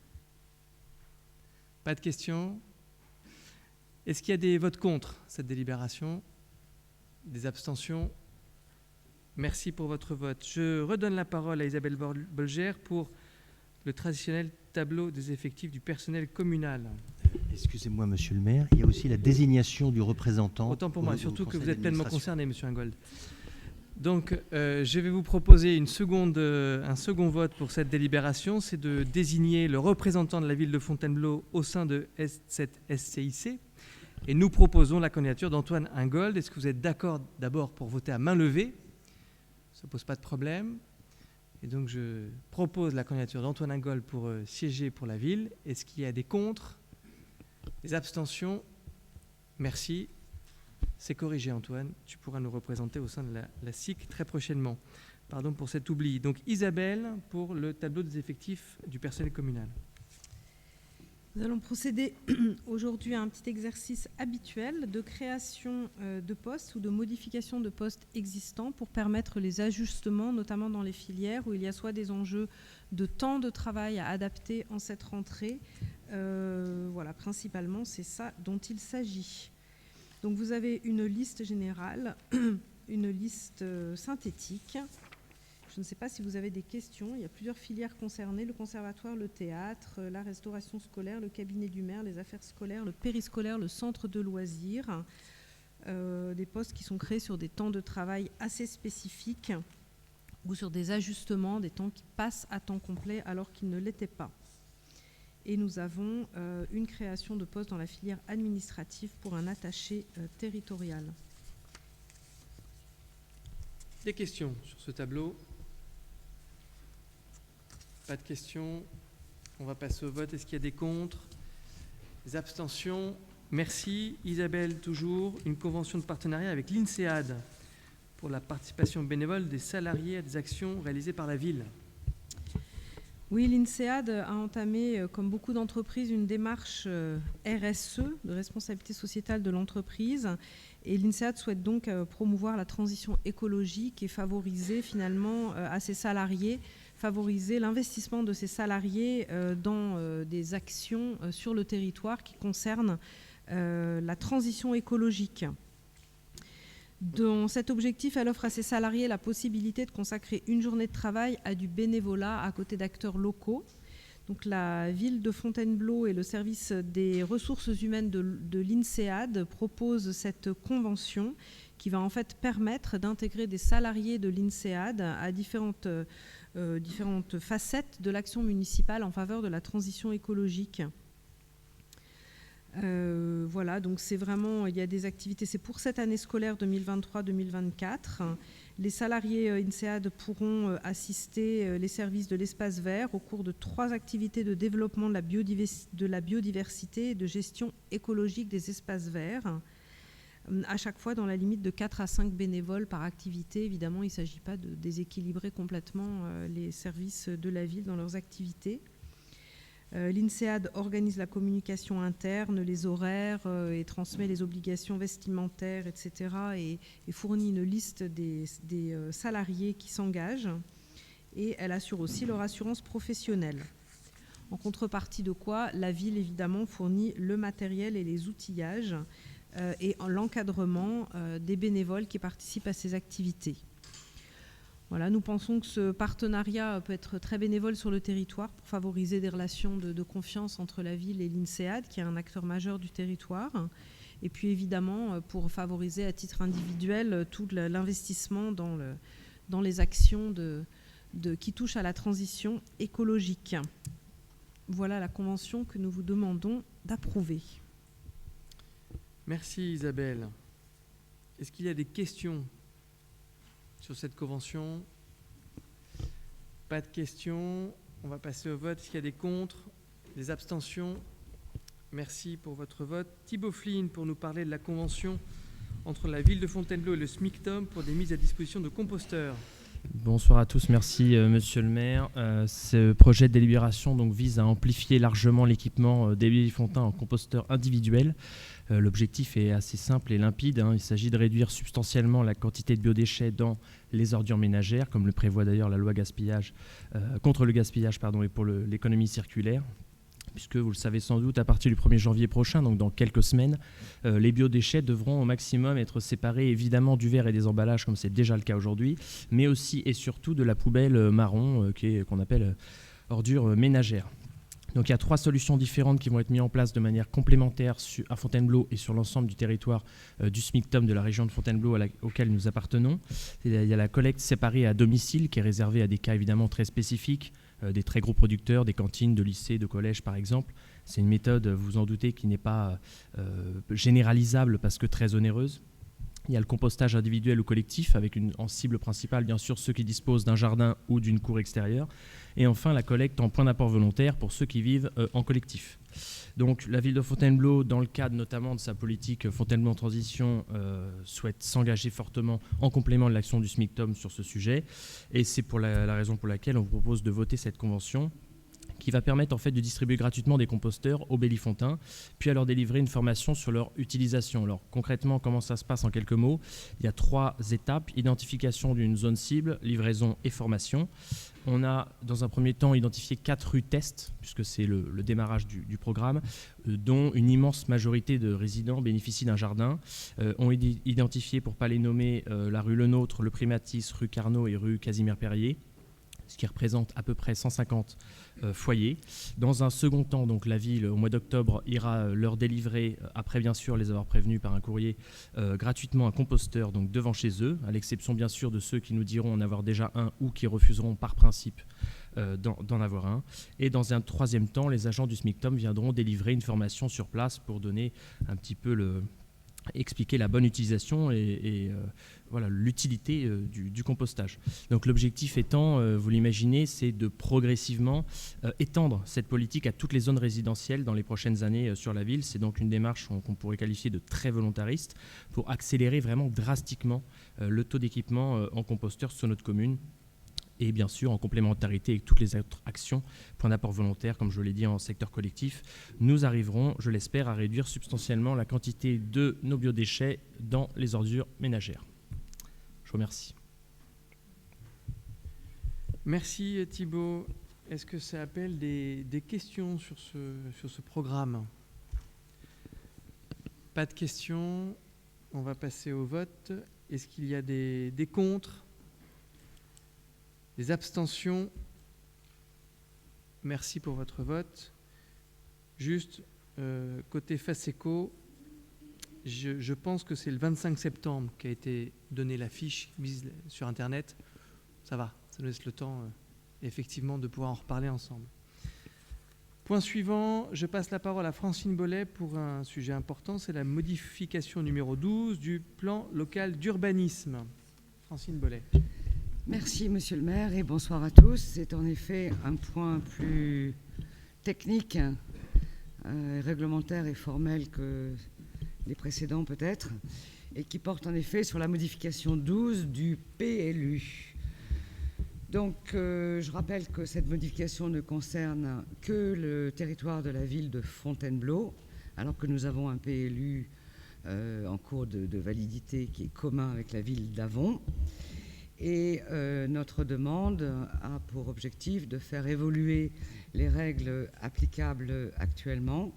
Speaker 1: Pas de questions? Est-ce qu'il y a des votes contre cette délibération? Des abstentions? Merci pour votre vote. Je redonne la parole à Isabelle Bolger pour le traditionnel tableau des effectifs du personnel communal.
Speaker 6: Excusez-moi, monsieur le maire, il y a aussi la désignation du représentant.
Speaker 1: Autant pour moi, surtout que vous êtes pleinement concerné, monsieur Ingold. Donc, je vais vous proposer un second vote pour cette délibération, c'est de désigner le représentant de la ville de Fontainebleau au sein de cette SCIC. Et nous proposons la candidature d'Antoine Ingold. Est-ce que vous êtes d'accord d'abord pour voter à main levée? Ça ne pose pas de problème. Et donc, je propose la candidature d'Antoine Ingold pour siéger pour la ville. Est-ce qu'il y a des contre? Des abstentions? Merci. C'est corrigé, Antoine. Tu pourras nous représenter au sein de la SIC très prochainement. Pardon pour cet oubli. Donc, Isabelle, pour le tableau des effectifs du personnel communal.
Speaker 5: Nous allons procéder aujourd'hui à un petit exercice habituel de création de postes ou de modification de postes existants pour permettre les ajustements, notamment dans les filières où il y a soit des enjeux de temps de travail à adapter en cette rentrée. Voilà, principalement, c'est ça dont il s'agit. Donc vous avez une liste générale, une liste synthétique. Je ne sais pas si vous avez des questions. Il y a plusieurs filières concernées, le conservatoire, le théâtre, la restauration scolaire, le cabinet du maire, les affaires scolaires, le périscolaire, le centre de loisirs. Des postes qui sont créés sur des temps de travail assez spécifiques ou sur des ajustements, des temps qui passent à temps complet alors qu'ils ne l'étaient pas. Et nous avons une création de postes dans la filière administrative pour un attaché territorial.
Speaker 1: Des questions sur ce tableau? Pas de questions. On va passer au vote. Est-ce qu'il y a des contre? Des abstentions? Merci. Isabelle, toujours. Une convention de partenariat avec l'INSEAD pour la participation bénévole des salariés à des actions réalisées par la ville.
Speaker 5: Oui, l'INSEAD a entamé, comme beaucoup d'entreprises, une démarche RSE, de responsabilité sociétale de l'entreprise. Et l'INSEAD souhaite donc promouvoir la transition écologique et favoriser finalement à ses salariés, favoriser l'investissement de ses salariés dans des actions sur le territoire qui concernent la transition écologique. Dans cet objectif, elle offre à ses salariés la possibilité de consacrer une journée de travail à du bénévolat à côté d'acteurs locaux. Donc, la ville de Fontainebleau et le service des ressources humaines de l'INSEAD proposent cette convention qui va en fait permettre d'intégrer des salariés de l'INSEAD à différentes facettes de l'action municipale en faveur de la transition écologique. Voilà, donc c'est vraiment, il y a des activités, c'est pour cette année scolaire 2023-2024. Les salariés INSEAD pourront assister les services de l'espace vert au cours de 3 activités de développement de la biodiversité et de gestion écologique des espaces verts, à chaque fois dans la limite de 4 à 5 bénévoles par activité. Évidemment, il ne s'agit pas de déséquilibrer complètement les services de la ville dans leurs activités. L'INSEAD organise la communication interne, les horaires et transmet les obligations vestimentaires, etc. et fournit une liste des salariés qui s'engagent. Et elle assure aussi leur assurance professionnelle. En contrepartie de quoi, la ville, évidemment, fournit le matériel et les outillages et l'encadrement des bénévoles qui participent à ces activités. Voilà, nous pensons que ce partenariat peut être très bénévole sur le territoire pour favoriser des relations de confiance entre la ville et l'INSEAD, qui est un acteur majeur du territoire, et puis évidemment pour favoriser à titre individuel tout l'investissement dans dans les actions qui touchent à la transition écologique. Voilà la convention que nous vous demandons d'approuver.
Speaker 1: Merci Isabelle. Est-ce qu'il y a des questions sur cette convention? Pas de questions. On va passer au vote. Est-ce qu'il y a des contre, des abstentions? Merci pour votre vote. Thibaut Flynn pour nous parler de la convention entre la ville de Fontainebleau et le SMICTOM pour des mises à disposition de composteurs.
Speaker 7: Bonsoir à tous, merci Monsieur le maire. Ce projet de délibération donc, vise à amplifier largement l'équipement des Bellifontins en composteurs individuels. L'objectif est assez simple et limpide. Il s'agit de réduire substantiellement la quantité de biodéchets dans les ordures ménagères, comme le prévoit d'ailleurs la loi gaspillage, contre le gaspillage et pour l'économie circulaire. Puisque vous le savez sans doute, à partir du 1er janvier prochain, donc dans quelques semaines, les biodéchets devront au maximum être séparés évidemment du verre et des emballages, comme c'est déjà le cas aujourd'hui, mais aussi et surtout de la poubelle marron qu'on appelle ordure ménagère. Donc il y a 3 solutions différentes qui vont être mises en place de manière complémentaire à Fontainebleau et sur l'ensemble du territoire du SMICTOM de la région de Fontainebleau auquel nous appartenons. Il y a la collecte séparée à domicile qui est réservée à des cas évidemment très spécifiques, des très gros producteurs, des cantines, de lycées, de collèges par exemple. C'est une méthode, vous vous en doutez, qui n'est pas généralisable parce que très onéreuse. Il y a le compostage individuel ou collectif, avec en cible principale, bien sûr, ceux qui disposent d'un jardin ou d'une cour extérieure. Et enfin, la collecte en point d'apport volontaire pour ceux qui vivent en collectif. Donc, la ville de Fontainebleau, dans le cadre notamment de sa politique Fontainebleau en transition, souhaite s'engager fortement en complément de l'action du SMICTOM sur ce sujet. Et c'est pour la raison pour laquelle on vous propose de voter cette convention, qui va permettre en fait de distribuer gratuitement des composteurs aux Bellifontins, puis à leur délivrer une formation sur leur utilisation. Alors concrètement, comment ça se passe en quelques mots? Il y a 3 étapes: identification d'une zone cible, livraison et formation. On a dans un premier temps identifié 4 rues test, puisque c'est le démarrage du programme, dont une immense majorité de résidents bénéficient d'un jardin. On a identifié, pour ne pas les nommer, la rue Le Nôtre, le Primatis, rue Carnot et rue Casimir-Perrier, ce qui représente à peu près 150 foyers. Dans un second temps, donc, la ville, au mois d'octobre, ira leur délivrer, après bien sûr les avoir prévenus par un courrier, gratuitement un composteur donc, devant chez eux, à l'exception bien sûr de ceux qui nous diront en avoir déjà un ou qui refuseront par principe d'en avoir un. Et dans un troisième temps, les agents du SMICTOM viendront délivrer une formation sur place pour donner un petit peu expliquer la bonne utilisation et voilà, l'utilité du compostage. Donc l'objectif étant, vous l'imaginez, c'est de progressivement étendre cette politique à toutes les zones résidentielles dans les prochaines années sur la ville. C'est donc une démarche qu'on pourrait qualifier de très volontariste pour accélérer vraiment drastiquement le taux d'équipement en composteur sur notre commune. Et bien sûr, en complémentarité avec toutes les autres actions, point d'apport volontaire, comme je l'ai dit, en secteur collectif, nous arriverons, je l'espère, à réduire substantiellement la quantité de nos biodéchets dans les ordures ménagères. Je vous remercie.
Speaker 1: Merci Thibaut. Est-ce que ça appelle des questions sur ce programme? Pas de questions. On va passer au vote. Est-ce qu'il y a des contre? Des abstentions? Merci pour votre vote. Juste, côté Faceco, je pense que c'est le 25 septembre qu'a été donnée la fiche mise sur Internet. Ça va, ça nous laisse le temps, effectivement, de pouvoir en reparler ensemble. Point suivant, je passe la parole à Francine Bollet pour un sujet important, c'est la modification numéro 12 du plan local d'urbanisme. Francine Bollet.
Speaker 8: Merci, monsieur le maire, et bonsoir à tous. C'est en effet un point plus technique, réglementaire et formel que les précédents peut-être, et qui porte en effet sur la modification 12 du PLU. Donc, je rappelle que cette modification ne concerne que le territoire de la ville de Fontainebleau, alors que nous avons un PLU en cours de validité qui est commun avec la ville d'Avon. Et notre demande a pour objectif de faire évoluer les règles applicables actuellement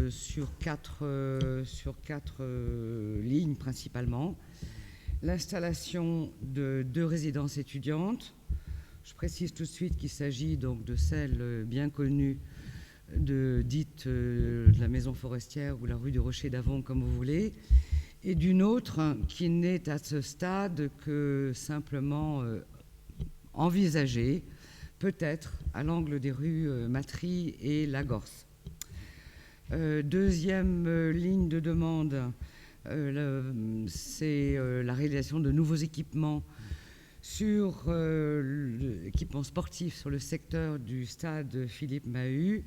Speaker 8: sur quatre lignes principalement. L'installation de 2 résidences étudiantes. Je précise tout de suite qu'il s'agit donc de celle bien connue de la Maison Forestière ou la rue du Rocher d'Avon, comme vous voulez, et d'une autre qui n'est à ce stade que simplement envisagée, peut-être à l'angle des rues Matry et Lagorce. Deuxième ligne de demande, c'est la réalisation de nouveaux équipements sur l'équipement sportif sur le secteur du stade Philippe Mahut,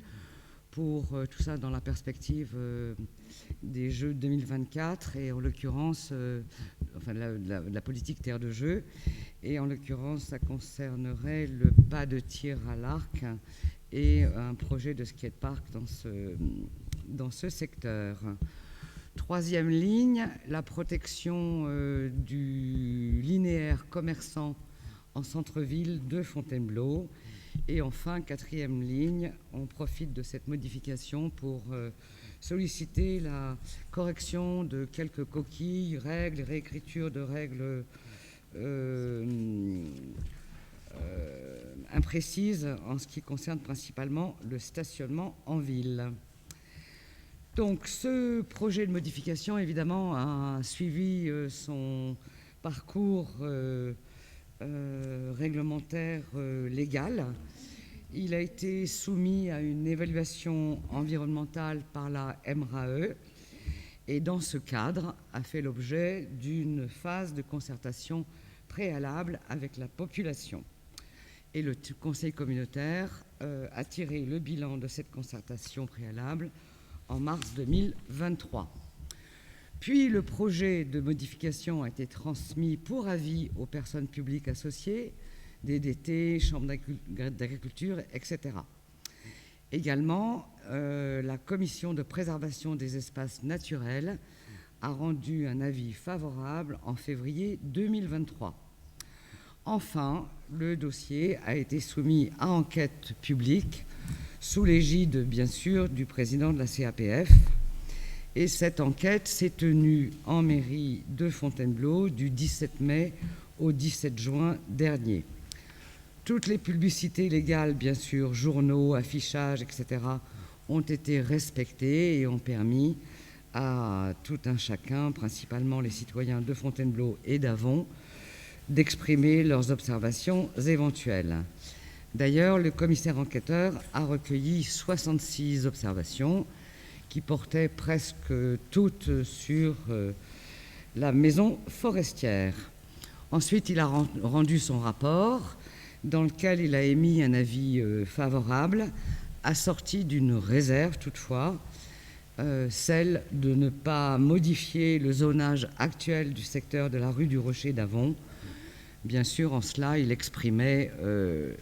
Speaker 8: pour tout ça dans la perspective des Jeux 2024 et en l'occurrence la politique terre de jeu, et en l'occurrence ça concernerait le pas de tir à l'arc et un projet de skatepark dans ce secteur. Troisième ligne, la protection du linéaire commerçant en centre-ville de Fontainebleau. Et enfin, quatrième ligne, on profite de cette modification pour solliciter la correction de quelques coquilles, règles, réécriture de règles imprécises en ce qui concerne principalement le stationnement en ville. Donc ce projet de modification, évidemment, a suivi son parcours réglementaire légal. Il a été soumis à une évaluation environnementale par la MRAE et dans ce cadre a fait l'objet d'une phase de concertation préalable avec la population. Et le Conseil communautaire a tiré le bilan de cette concertation préalable en mars 2023. Puis le projet de modification a été transmis pour avis aux personnes publiques associées, DDT, chambres d'agriculture, etc. Également, la commission de préservation des espaces naturels a rendu un avis favorable en février 2023. Enfin, le dossier a été soumis à enquête publique sous l'égide, bien sûr, du président de la CAPF. Et cette enquête s'est tenue en mairie de Fontainebleau du 17 mai au 17 juin dernier. Toutes les publicités légales, bien sûr, journaux, affichages, etc., ont été respectées et ont permis à tout un chacun, principalement les citoyens de Fontainebleau et d'Avon, d'exprimer leurs observations éventuelles. D'ailleurs, le commissaire enquêteur a recueilli 66 observations qui portaient presque toutes sur la maison forestière. Ensuite, il a rendu son rapport dans lequel il a émis un avis favorable, assorti d'une réserve toutefois, celle de ne pas modifier le zonage actuel du secteur de la rue du Rocher d'Avon. Bien sûr, en cela, il exprimait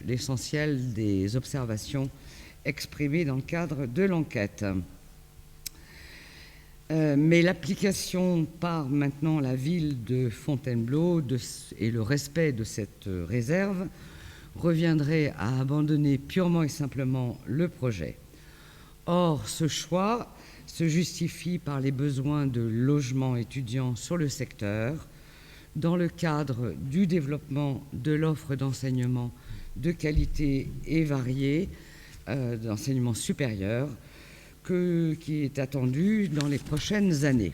Speaker 8: l'essentiel des observations exprimées dans le cadre de l'enquête. Mais l'application par maintenant la ville de Fontainebleau et le respect de cette réserve reviendrait à abandonner purement et simplement le projet. Or, ce choix se justifie par les besoins de logements étudiants sur le secteur, dans le cadre du développement de l'offre d'enseignement de qualité et variée, d'enseignement supérieur, qui est attendu dans les prochaines années.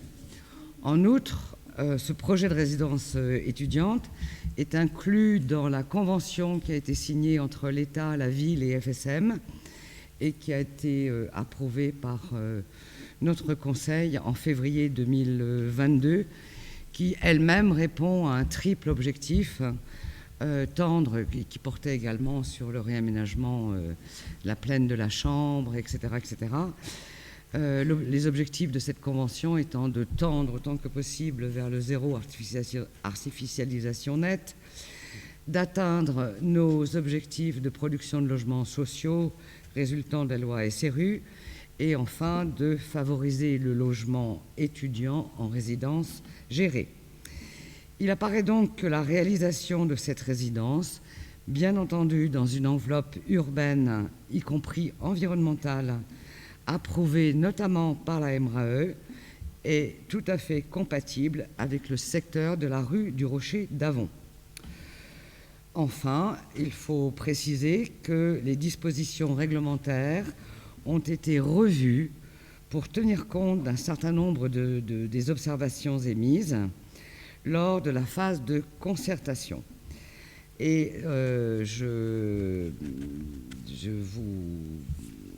Speaker 8: En outre, ce projet de résidence étudiante est inclus dans la convention qui a été signée entre l'État, la ville et FSM et qui a été approuvée par notre Conseil en février 2022, qui elle-même répond à un triple objectif tendre, qui portait également sur le réaménagement, la plaine de la Chambre, etc. etc. Les objectifs de cette convention étant de tendre autant que possible vers le zéro artificialisation nette, d'atteindre nos objectifs de production de logements sociaux résultant de la loi SRU, et enfin de favoriser le logement étudiant en résidence gérée. Il apparaît donc que la réalisation de cette résidence, bien entendu dans une enveloppe urbaine, y compris environnementale, approuvée notamment par la MRAE, est tout à fait compatible avec le secteur de la rue du Rocher d'Avon. Enfin, il faut préciser que les dispositions réglementaires ont été revues pour tenir compte d'un certain nombre des observations émises lors de la phase de concertation. Et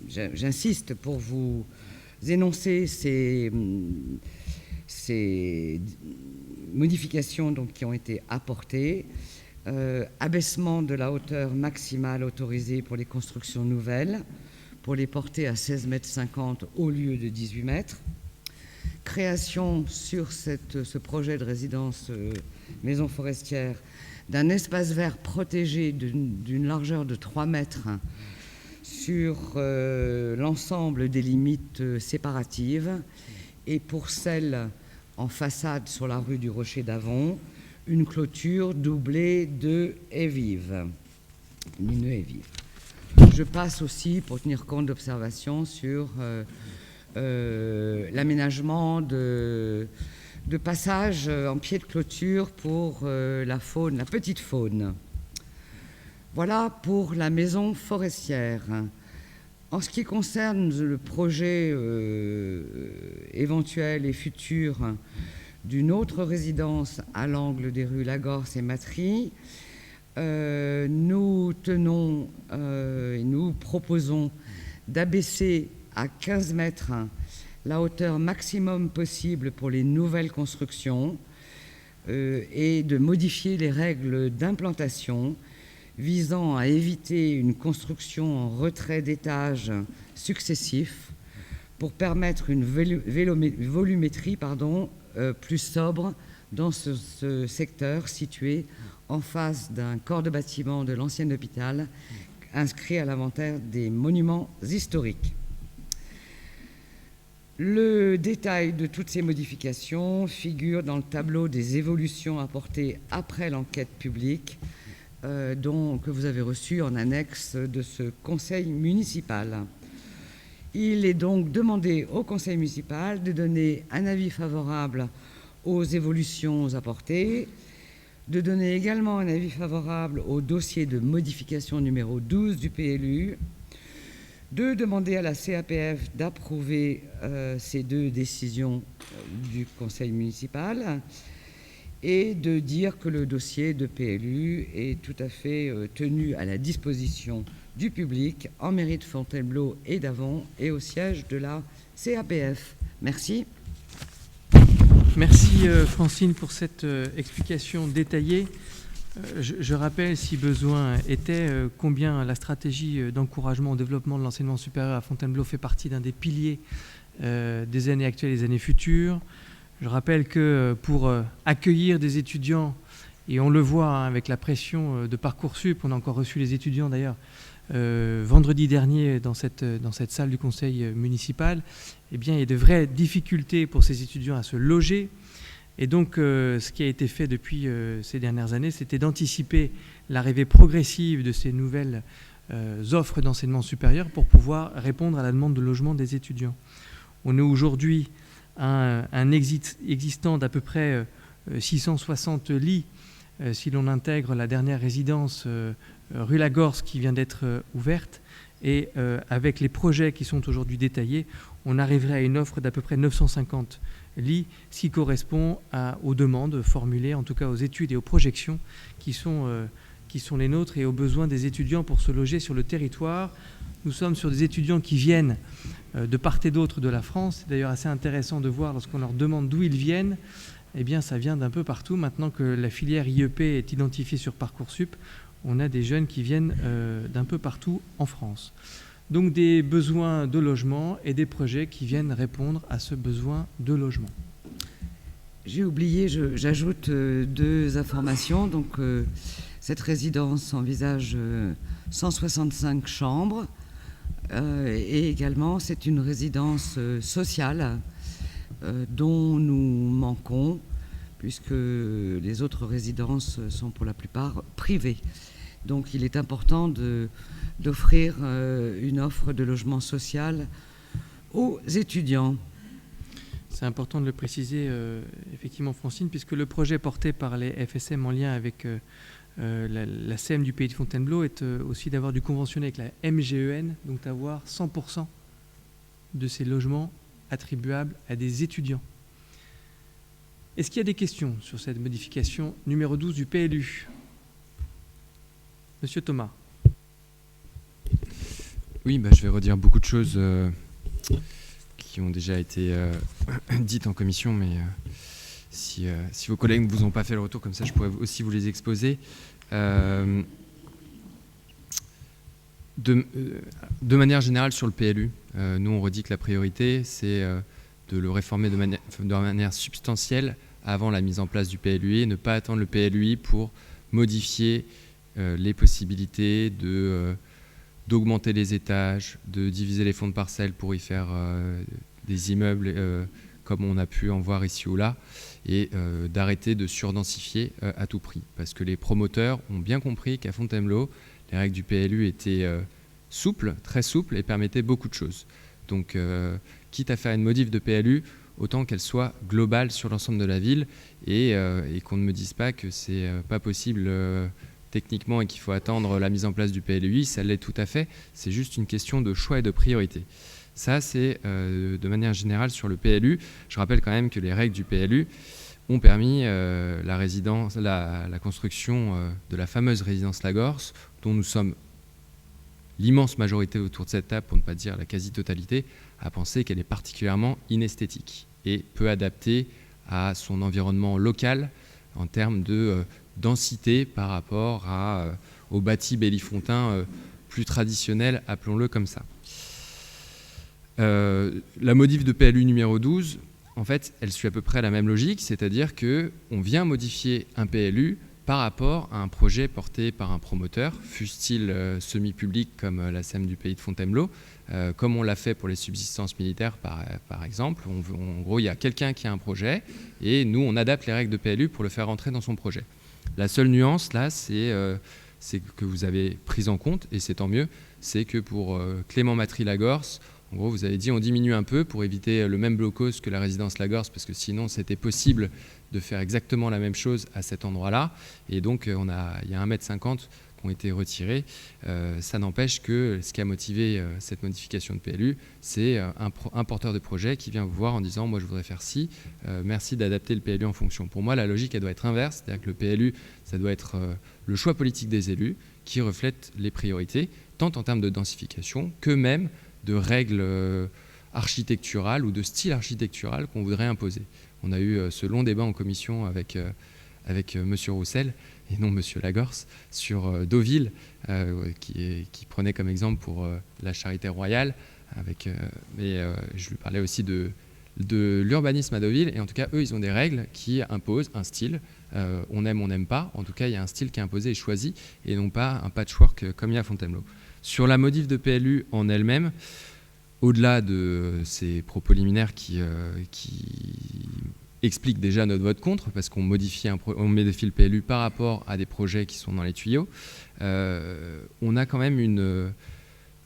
Speaker 8: j'insiste pour vous énoncer ces modifications donc, qui ont été apportées. Abaissement de la hauteur maximale autorisée pour les constructions nouvelles, pour les porter à 16,50 mètres au lieu de 18 mètres. Création sur ce projet de résidence maison forestière d'un espace vert protégé d'une largeur de 3 mètres sur l'ensemble des limites séparatives, et pour celle en façade sur la rue du Rocher d'Avon, une clôture doublée de haies vives, une haie vive. Je passe aussi, pour tenir compte d'observations, sur l'aménagement de passages en pied de clôture pour la faune, la petite faune. Voilà pour la maison forestière. En ce qui concerne le projet éventuel et futur d'une autre résidence à l'angle des rues Lagorce et Matry, nous tenons et nous proposons d'abaisser à 15 mètres la hauteur maximum possible pour les nouvelles constructions et de modifier les règles d'implantation visant à éviter une construction en retrait d'étages successifs pour permettre une volumétrie plus sobre dans ce secteur situé en face d'un corps de bâtiment de l'ancien hôpital inscrit à l'inventaire des monuments historiques. Le détail de toutes ces modifications figure dans le tableau des évolutions apportées après l'enquête publique que vous avez reçu en annexe de ce conseil municipal. Il est donc demandé au conseil municipal de donner un avis favorable aux évolutions apportées, de donner également un avis favorable au dossier de modification numéro 12 du PLU, de demander à la CAPF d'approuver ces deux décisions du conseil municipal et de dire que le dossier de PLU est tout à fait tenu à la disposition du public en mairie de Fontainebleau et d'Avon et au siège de la CAPF. Merci.
Speaker 1: Merci Francine pour cette explication détaillée. Je rappelle, si besoin était, combien la stratégie d'encouragement au développement de l'enseignement supérieur à Fontainebleau fait partie d'un des piliers des années actuelles et des années futures. Je rappelle que pour accueillir des étudiants, et on le voit avec la pression de Parcoursup, on a encore reçu les étudiants d'ailleurs vendredi dernier dans cette salle du conseil municipal, eh bien, il y a de vraies difficultés pour ces étudiants à se loger. Et donc, ce qui a été fait depuis ces dernières années, c'était d'anticiper l'arrivée progressive de ces nouvelles offres d'enseignement supérieur pour pouvoir répondre à la demande de logement des étudiants. On est aujourd'hui à un existant d'à peu près 660 lits, si l'on intègre la dernière résidence rue Lagorce qui vient d'être ouverte. Et avec les projets qui sont aujourd'hui détaillés, on arriverait à une offre d'à peu près 950 lits, ce qui correspond aux demandes formulées, en tout cas aux études et aux projections qui sont les nôtres et aux besoins des étudiants pour se loger sur le territoire. Nous sommes sur des étudiants qui viennent de part et d'autre de la France. C'est d'ailleurs assez intéressant de voir lorsqu'on leur demande d'où ils viennent. Eh bien, ça vient d'un peu partout. Maintenant que la filière IEP est identifiée sur Parcoursup, on a des jeunes qui viennent d'un peu partout en France. Donc des besoins de logement et des projets qui viennent répondre à ce besoin de logement.
Speaker 8: J'ai oublié, j'ajoute deux informations. Donc, cette résidence envisage 165 chambres et également c'est une résidence sociale dont nous manquons puisque les autres résidences sont pour la plupart privées. Donc il est important d'offrir une offre de logement social aux étudiants.
Speaker 1: C'est important de le préciser, effectivement, Francine, puisque le projet porté par les FSM en lien avec la CEM du Pays de Fontainebleau est aussi d'avoir du conventionné avec la MGEN, donc d'avoir 100% de ces logements attribuables à des étudiants. Est-ce qu'il y a des questions sur cette modification numéro 12 du PLU? Monsieur Thomas.
Speaker 2: Oui, je vais redire beaucoup de choses qui ont déjà été dites en commission, mais si vos collègues ne vous ont pas fait le retour, comme ça je pourrais aussi vous les exposer. De manière générale sur le PLU, nous on redit que la priorité c'est de le réformer de manière substantielle avant la mise en place du PLUI et ne pas attendre le PLUI pour modifier les possibilités d'augmenter les étages, de diviser les fonds de parcelles pour y faire des immeubles comme on a pu en voir ici ou là, et d'arrêter de surdensifier à tout prix. Parce que les promoteurs ont bien compris qu'à Fontainebleau, les règles du PLU étaient souples, très souples, et permettaient beaucoup de choses. Donc, quitte à faire une modif de PLU, autant qu'elle soit globale sur l'ensemble de la ville, et qu'on ne me dise pas que c'est pas possible techniquement et qu'il faut attendre la mise en place du PLUI, ça l'est tout à fait. C'est juste une question de choix et de priorité. Ça, c'est de manière générale sur le PLU. Je rappelle quand même que les règles du PLU ont permis la construction de la fameuse résidence Lagorce, dont nous sommes l'immense majorité autour de cette table, pour ne pas dire la quasi-totalité, à penser qu'elle est particulièrement inesthétique et peu adaptée à son environnement local en termes de densité par rapport au bâti Bellifontain plus traditionnel, appelons-le comme ça. La modif de PLU numéro 12, en fait, elle suit à peu près la même logique, c'est-à-dire qu'on vient modifier un PLU par rapport à un projet porté par un promoteur, fût-il semi-public comme la SEM du pays de Fontainebleau, comme on l'a fait pour les subsistances militaires par exemple. En gros, il y a quelqu'un qui a un projet et nous, on adapte les règles de PLU pour le faire rentrer dans son projet. La seule nuance, là, c'est que vous avez pris en compte, et c'est tant mieux, c'est que pour Clément Matry-Lagorce, en gros, vous avez dit on diminue un peu pour éviter le même blocos que la résidence Lagorce, parce que sinon, c'était possible de faire exactement la même chose à cet endroit-là. Et donc, il y a 1,50 m qui ont été retirés. Ça n'empêche que ce qui a motivé cette modification de PLU, c'est un porteur de projet qui vient vous voir en disant « moi, je voudrais faire ci, merci d'adapter le PLU en fonction ». Pour moi, la logique, elle doit être inverse, c'est-à-dire que le PLU, ça doit être le choix politique des élus qui reflète les priorités, tant en termes de densification que même de règles architecturales ou de style architectural qu'on voudrait imposer. On a eu ce long débat en commission avec M. Roussel et non M. Lagorce sur Deauville, qui prenait comme exemple pour la Charité Royale. Mais je lui parlais aussi de l'urbanisme à Deauville. Et en tout cas, eux, ils ont des règles qui imposent un style. On aime, on n'aime pas. En tout cas, il y a un style qui est imposé et choisi, et non pas un patchwork comme il y a à Fontainebleau. Sur la modif de PLU en elle-même, au-delà de ces propos liminaires qui expliquent déjà notre vote contre, parce qu'on modifie le PLU par rapport à des projets qui sont dans les tuyaux, on a quand même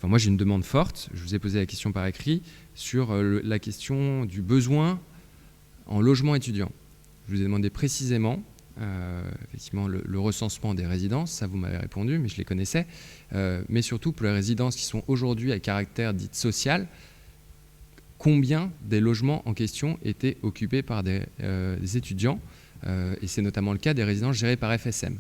Speaker 2: moi j'ai une demande forte, je vous ai posé la question par écrit, sur la question du besoin en logement étudiant. Je vous ai demandé précisément, effectivement, le recensement des résidences, ça vous m'avez répondu, mais je les connaissais, mais surtout pour les résidences qui sont aujourd'hui à caractère dit social, combien des logements en question étaient occupés par des étudiants, et c'est notamment le cas des résidences gérées par FSM.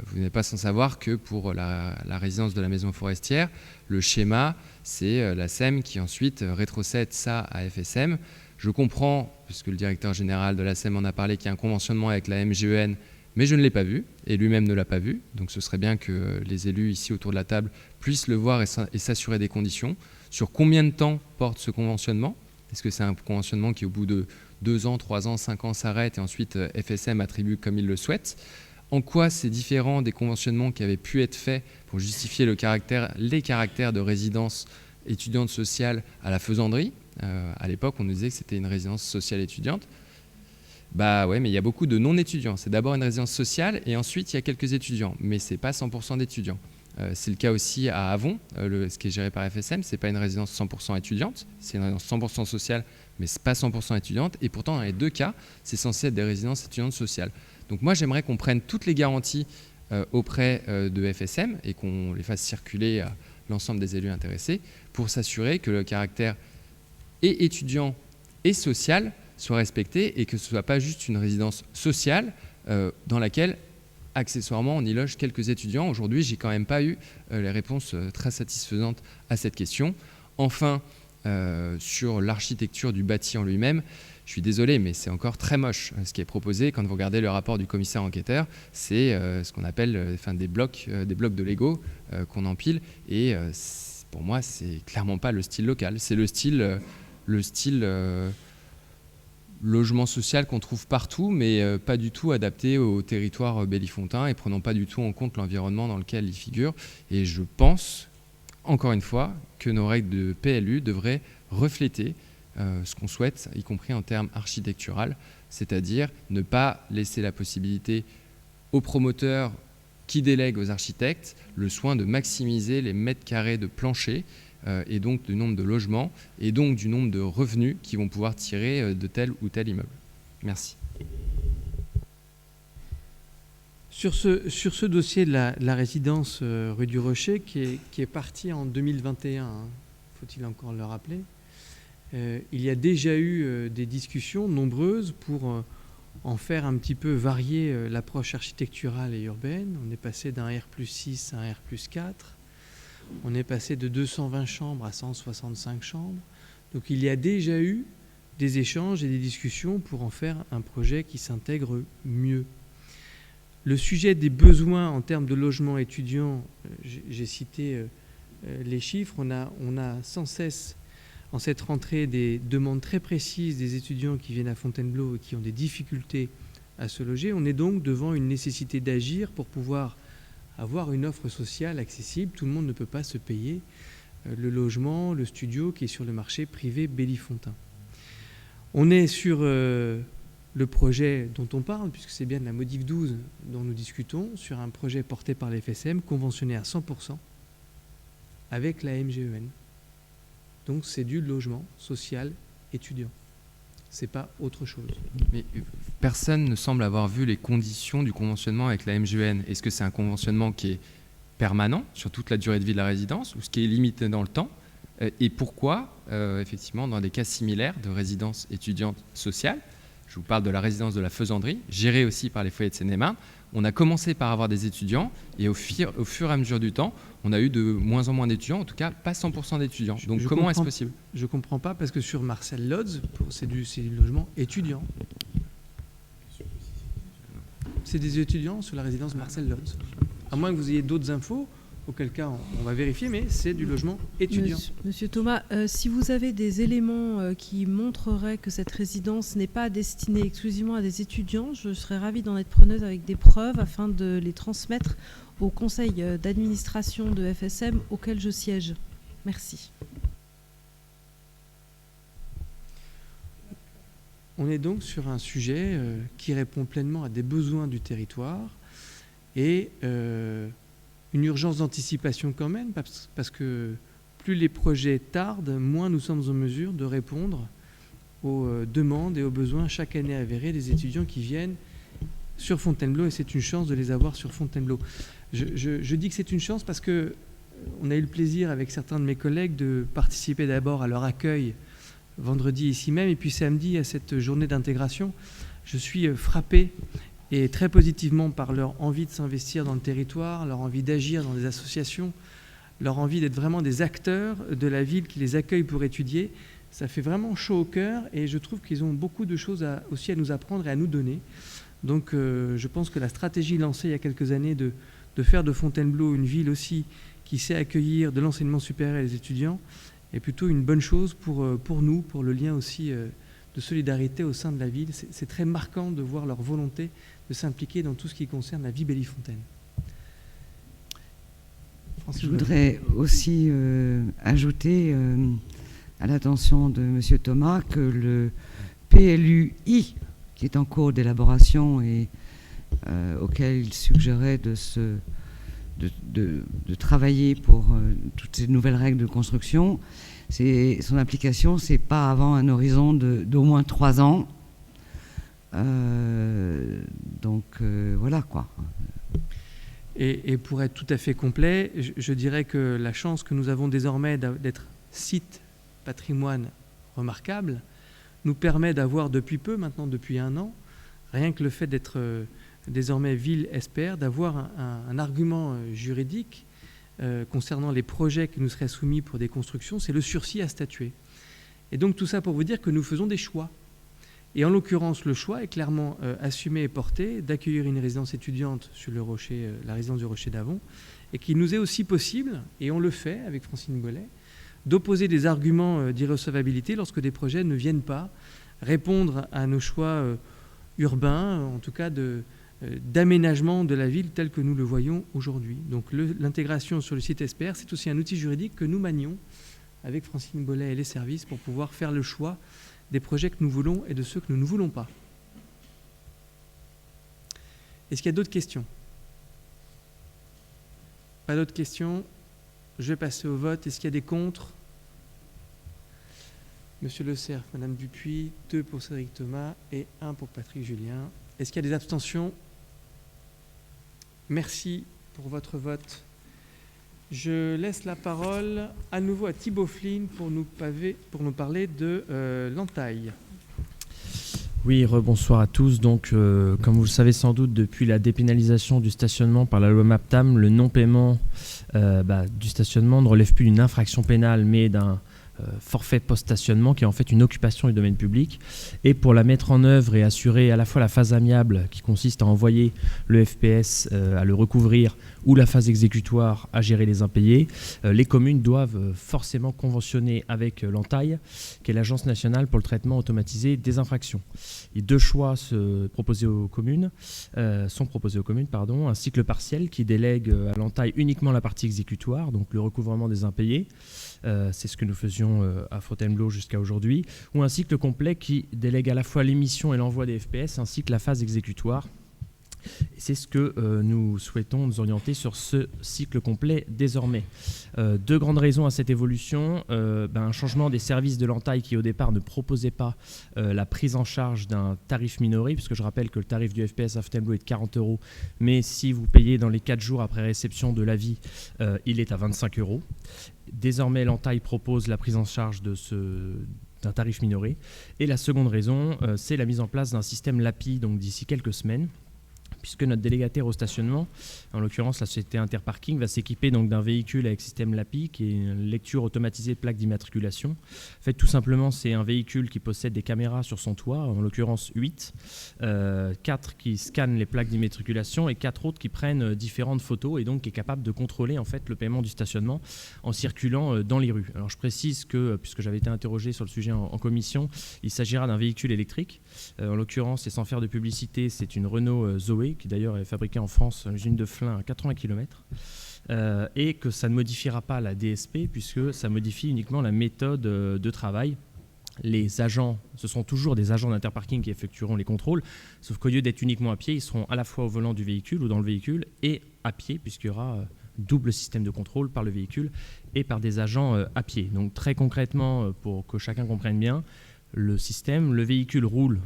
Speaker 2: Vous n'êtes pas sans savoir que pour la résidence de la maison forestière, le schéma, c'est la SEM qui ensuite rétrocède ça à FSM. Je comprends, puisque le directeur général de la SEM en a parlé, qu'il y a un conventionnement avec la MGEN, mais je ne l'ai pas vu, et lui-même ne l'a pas vu. Donc ce serait bien que les élus ici autour de la table puissent le voir et s'assurer des conditions. Sur combien de temps porte ce conventionnement? Est-ce que c'est un conventionnement qui, au bout de 2 ans, 3 ans, 5 ans, s'arrête et ensuite FSM attribue comme il le souhaite? En quoi c'est différent des conventionnements qui avaient pu être faits pour justifier les caractères de résidence étudiante sociale à la Faisanderie? À l'époque, on nous disait que c'était une résidence sociale étudiante. Bah ouais, mais il y a beaucoup de non-étudiants. C'est d'abord une résidence sociale et ensuite il y a quelques étudiants, mais c'est pas 100% d'étudiants. C'est le cas aussi à Avon, ce qui est géré par FSM. C'est pas une résidence 100% étudiante, c'est une résidence 100% sociale, mais c'est pas 100% étudiante. Et pourtant, dans les deux cas, c'est censé être des résidences étudiantes sociales. Donc moi, j'aimerais qu'on prenne toutes les garanties auprès de FSM et qu'on les fasse circuler à l'ensemble des élus intéressés pour s'assurer que le caractère et étudiant et sociale soit respectée et que ce ne soit pas juste une résidence sociale dans laquelle, accessoirement, on y loge quelques étudiants. Aujourd'hui, j'ai quand même pas eu les réponses très satisfaisantes à cette question. Enfin, sur l'architecture du bâti en lui-même, je suis désolé, mais c'est encore très moche ce qui est proposé. Quand vous regardez le rapport du commissaire enquêteur, c'est ce qu'on appelle des blocs de Lego qu'on empile. Et pour moi, c'est clairement pas le style local. C'est le style logement social qu'on trouve partout, mais pas du tout adapté au territoire bellifontain et prenant pas du tout en compte l'environnement dans lequel il figure. Et je pense, encore une fois, que nos règles de PLU devraient refléter ce qu'on souhaite, y compris en termes architectural, c'est-à-dire ne pas laisser la possibilité aux promoteurs qui délèguent aux architectes le soin de maximiser les mètres carrés de plancher et donc du nombre de logements et donc du nombre de revenus qu'ils vont pouvoir tirer de tel ou tel immeuble. Merci.
Speaker 1: Sur ce dossier de la résidence rue du Rocher qui est parti en 2021, faut-il encore le rappeler, il y a déjà eu des discussions nombreuses pour en faire un petit peu varier l'approche architecturale et urbaine. On est passé d'un R+6 à un R+4. On est passé de 220 chambres à 165 chambres. Donc il y a déjà eu des échanges et des discussions pour en faire un projet qui s'intègre mieux. Le sujet des besoins en termes de logement étudiant, j'ai cité les chiffres, on a sans cesse en cette rentrée des demandes très précises des étudiants qui viennent à Fontainebleau et qui ont des difficultés à se loger. On est donc devant une nécessité d'agir pour pouvoir avoir une offre sociale accessible. Tout le monde ne peut pas se payer le logement, le studio qui est sur le marché privé bellifontain. On est sur le projet dont on parle, puisque c'est bien de la Modif 12 dont nous discutons, sur un projet porté par l'FSM, conventionné à 100% avec la MGEN. Donc c'est du logement social étudiant. C'est pas autre chose.
Speaker 2: Mais personne ne semble avoir vu les conditions du conventionnement avec la MGEN. Est-ce que c'est un conventionnement qui est permanent sur toute la durée de vie de la résidence ou ce qui est limité dans le temps? Et pourquoi, effectivement, dans des cas similaires de résidence étudiante sociale, je vous parle de la résidence de la Faisanderie, gérée aussi par les foyers de Seine-et-Marne, on a commencé par avoir des étudiants et au fur et à mesure du temps, on a eu de moins en moins d'étudiants, en tout cas pas 100% d'étudiants. Donc comment est-ce possible?
Speaker 1: Je ne comprends pas parce que sur Marcel Lodz, c'est du logement étudiant. C'est des étudiants sur la résidence Marcel Lodz. À moins que vous ayez d'autres infos, auquel cas on va vérifier, mais c'est du logement étudiant.
Speaker 5: Monsieur Thomas, si vous avez des éléments qui montreraient que cette résidence n'est pas destinée exclusivement à des étudiants, je serais ravie d'en être preneuse avec des preuves afin de les transmettre au conseil d'administration de FSM auquel je siège. Merci.
Speaker 1: On est donc sur un sujet qui répond pleinement à des besoins du territoire et une urgence d'anticipation quand même, parce que plus les projets tardent, moins nous sommes en mesure de répondre aux demandes et aux besoins chaque année avérés des étudiants qui viennent sur Fontainebleau, et c'est une chance de les avoir sur Fontainebleau. Je dis que c'est une chance parce que on a eu le plaisir avec certains de mes collègues de participer d'abord à leur accueil vendredi ici même, et puis samedi à cette journée d'intégration. Je suis frappé et très positivement par leur envie de s'investir dans le territoire, leur envie d'agir dans des associations, leur envie d'être vraiment des acteurs de la ville qui les accueille pour étudier. Ça fait vraiment chaud au cœur et je trouve qu'ils ont beaucoup de choses aussi à nous apprendre et à nous donner. Donc je pense que la stratégie lancée il y a quelques années de faire de Fontainebleau une ville aussi qui sait accueillir de l'enseignement supérieur et les étudiants est plutôt une bonne chose pour nous, pour le lien aussi de solidarité au sein de la ville. C'est très marquant de voir leur volonté de s'impliquer dans tout ce qui concerne la vie bellifontaine.
Speaker 8: Je voudrais aussi ajouter à l'attention de M. Thomas que le PLUI, qui est en cours d'élaboration et auquel il suggérait de travailler pour toutes ces nouvelles règles de construction, son application, c'est pas avant un horizon d'au moins 3 ans. Donc voilà quoi.
Speaker 1: Et pour être tout à fait complet, je dirais que la chance que nous avons désormais d'être site patrimoine remarquable nous permet d'avoir depuis peu, maintenant depuis 1 an, rien que le fait d'être désormais ville SPR, d'avoir un argument juridique concernant les projets qui nous seraient soumis pour des constructions, c'est le sursis à statuer. Et donc tout ça pour vous dire que nous faisons des choix. Et en l'occurrence, le choix est clairement assumé et porté d'accueillir une résidence étudiante sur le Rocher, la résidence du Rocher d'Avon, et qu'il nous est aussi possible, et on le fait avec Francine Gollet, d'opposer des arguments d'irrecevabilité lorsque des projets ne viennent pas répondre à nos choix urbains, en tout cas d'aménagement de la ville tel que nous le voyons aujourd'hui. Donc l'intégration sur le site SPR, c'est aussi un outil juridique que nous manions avec Francine Gollet et les services pour pouvoir faire le choix des projets que nous voulons et de ceux que nous ne voulons pas. Est-ce qu'il y a d'autres questions? Pas d'autres questions? Je vais passer au vote. Est-ce qu'il y a des contre? Monsieur Le Cerf, Madame Dupuis, 2 pour Cédric Thomas et 1 pour Patrick Julien. Est-ce qu'il y a des abstentions? Merci pour votre vote. Je laisse la parole à nouveau à Thibaut Flynn pour nous parler de l'entaille.
Speaker 7: Oui, rebonsoir à tous. Donc, comme vous le savez sans doute, depuis la dépénalisation du stationnement par la loi MAPTAM, le non-paiement du stationnement ne relève plus d'une infraction pénale, mais d'un forfait post-stationnement qui est en fait une occupation du domaine public. Et pour la mettre en œuvre et assurer à la fois la phase amiable qui consiste à envoyer le FPS à le recouvrir ou la phase exécutoire à gérer les impayés, les communes doivent forcément conventionner avec l'entaille, qui est l'Agence nationale pour le traitement automatisé des infractions. Et 2 choix sont proposés aux communes, un cycle partiel qui délègue à l'entaille uniquement la partie exécutoire, donc le recouvrement des impayés, c'est ce que nous faisions à Fontainebleau jusqu'à aujourd'hui, ou un cycle complet qui délègue à la fois l'émission et l'envoi des FPS, ainsi que la phase exécutoire. Et c'est ce que nous souhaitons nous orienter sur ce cycle complet désormais. 2 grandes raisons à cette évolution. Un changement des services de l'entaille qui au départ ne proposait pas la prise en charge d'un tarif minoré, puisque je rappelle que le tarif du FPS à Fontainebleau est de 40 €, mais si vous payez dans les 4 jours après réception de l'avis, il est à 25 €. Désormais, l'entaille propose la prise en charge d'un tarif minoré. Et la seconde raison, c'est la mise en place d'un système LAPI, donc d'ici quelques semaines, puisque notre délégataire au stationnement, en l'occurrence la société Interparking, va s'équiper donc d'un véhicule avec système LAPI, qui est une lecture automatisée de plaques d'immatriculation. En fait, tout simplement, c'est un véhicule qui possède des caméras sur son toit, en l'occurrence 8, 4 qui scannent les plaques d'immatriculation et 4 autres qui prennent différentes photos et donc qui est capable de contrôler en fait le paiement du stationnement en circulant dans les rues. Alors je précise que, puisque j'avais été interrogé sur le sujet en commission, il s'agira d'un véhicule électrique. En l'occurrence, et sans faire de publicité, c'est une Renault Zoé, qui d'ailleurs est fabriquée en France, à l'usine de Flins à 80 km, et que ça ne modifiera pas la DSP, puisque ça modifie uniquement la méthode de travail. Les agents, ce sont toujours des agents d'Interparking qui effectueront les contrôles, sauf qu'au lieu d'être uniquement à pied, ils seront à la fois au volant du véhicule ou dans le véhicule et à pied, puisqu'il y aura double système de contrôle par le véhicule et par des agents à pied. Donc très concrètement, pour que chacun comprenne bien, le véhicule roule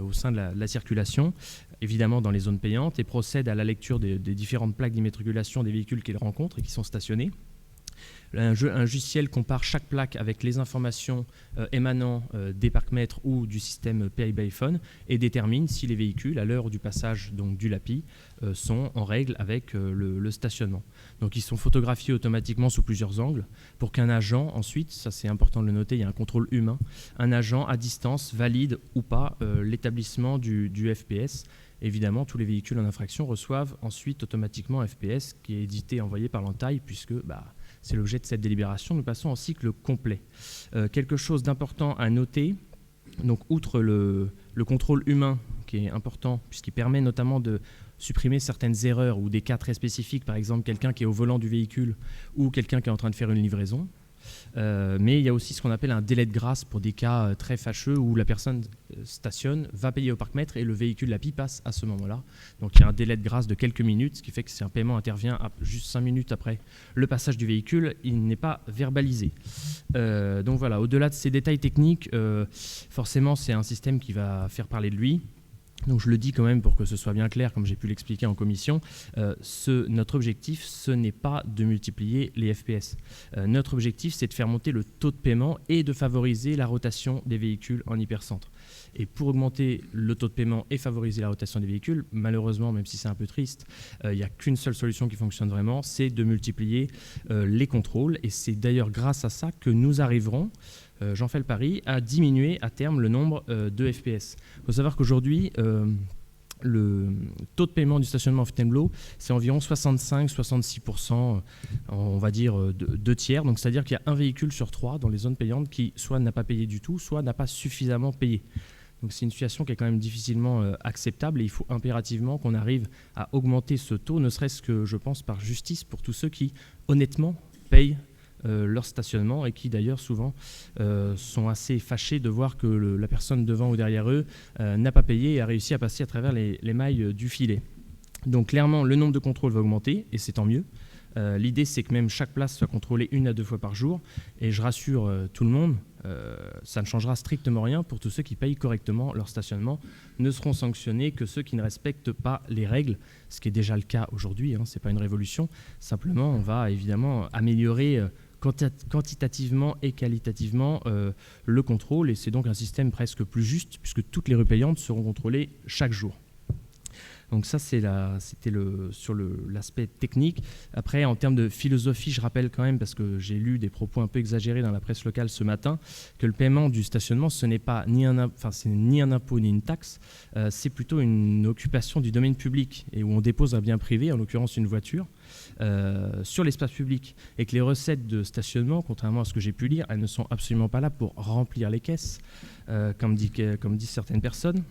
Speaker 7: au sein de la circulation, évidemment dans les zones payantes, et procède à la lecture des différentes plaques d'immatriculation des véhicules qu'il rencontre et qui sont stationnés. Un logiciel compare chaque plaque avec les informations émanant des parcs-mètres ou du système Pay by Phone et détermine si les véhicules, à l'heure du passage donc, du LAPI, sont en règle avec le stationnement. Donc ils sont photographiés automatiquement sous plusieurs angles pour qu'un agent, ensuite, ça c'est important de le noter, il y a un contrôle humain, un agent à distance valide ou pas l'établissement du FPS. Évidemment, tous les véhicules en infraction reçoivent ensuite automatiquement un FPS qui est édité et envoyé par l'entaille puisque c'est l'objet de cette délibération. Nous passons en cycle complet. Quelque chose d'important à noter, donc outre le contrôle humain qui est important puisqu'il permet notamment de supprimer certaines erreurs ou des cas très spécifiques, par exemple quelqu'un qui est au volant du véhicule ou quelqu'un qui est en train de faire une livraison. Mais il y a aussi ce qu'on appelle un délai de grâce pour des cas très fâcheux où la personne stationne, va payer au parc-mètre et le véhicule LAPI passe à ce moment-là. Donc il y a un délai de grâce de quelques minutes, ce qui fait que si un paiement intervient juste 5 minutes après le passage du véhicule, il n'est pas verbalisé. Donc voilà, au-delà de ces détails techniques, forcément c'est un système qui va faire parler de lui. Donc je le dis quand même pour que ce soit bien clair, comme j'ai pu l'expliquer en commission, notre objectif, ce n'est pas de multiplier les FPS. Notre objectif, c'est de faire monter le taux de paiement et de favoriser la rotation des véhicules en hypercentre. Et pour augmenter le taux de paiement et favoriser la rotation des véhicules, malheureusement, même si c'est un peu triste, il n'y a qu'une seule solution qui fonctionne vraiment, c'est de multiplier les contrôles. Et c'est d'ailleurs grâce à ça que nous arriverons, j'en fais le pari, à diminuer à terme le nombre de FPS. Il faut savoir qu'aujourd'hui, le taux de paiement du stationnement à Fontainebleau, c'est environ 65-66%, on va dire 2 tiers. Donc c'est-à-dire qu'il y a un véhicule sur 3 dans les zones payantes qui soit n'a pas payé du tout, soit n'a pas suffisamment payé. Donc c'est une situation qui est quand même difficilement acceptable et il faut impérativement qu'on arrive à augmenter ce taux, ne serait-ce que, je pense, par justice pour tous ceux qui, honnêtement, payent leur stationnement et qui d'ailleurs souvent sont assez fâchés de voir que la personne devant ou derrière eux n'a pas payé et a réussi à passer à travers les mailles du filet. Donc clairement, le nombre de contrôles va augmenter et c'est tant mieux. L'idée, c'est que même chaque place soit contrôlée 1 à 2 fois par jour. Et je rassure tout le monde, ça ne changera strictement rien pour tous ceux qui payent correctement leur stationnement. Ne seront sanctionnés que ceux qui ne respectent pas les règles, ce qui est déjà le cas aujourd'hui, ce n'est pas une révolution. Simplement, on va évidemment améliorer quantitativement et qualitativement le contrôle. Et c'est donc un système presque plus juste, puisque toutes les rues payantes seront contrôlées chaque jour. Donc ça, c'était sur l'aspect technique. Après, en termes de philosophie, je rappelle quand même, parce que j'ai lu des propos un peu exagérés dans la presse locale ce matin, que le paiement du stationnement, ce n'est pas ni un impôt ni une taxe, c'est plutôt une occupation du domaine public, et où on dépose un bien privé, en l'occurrence une voiture, sur l'espace public. Et que les recettes de stationnement, contrairement à ce que j'ai pu lire, elles ne sont absolument pas là pour remplir les caisses, comme disent certaines personnes,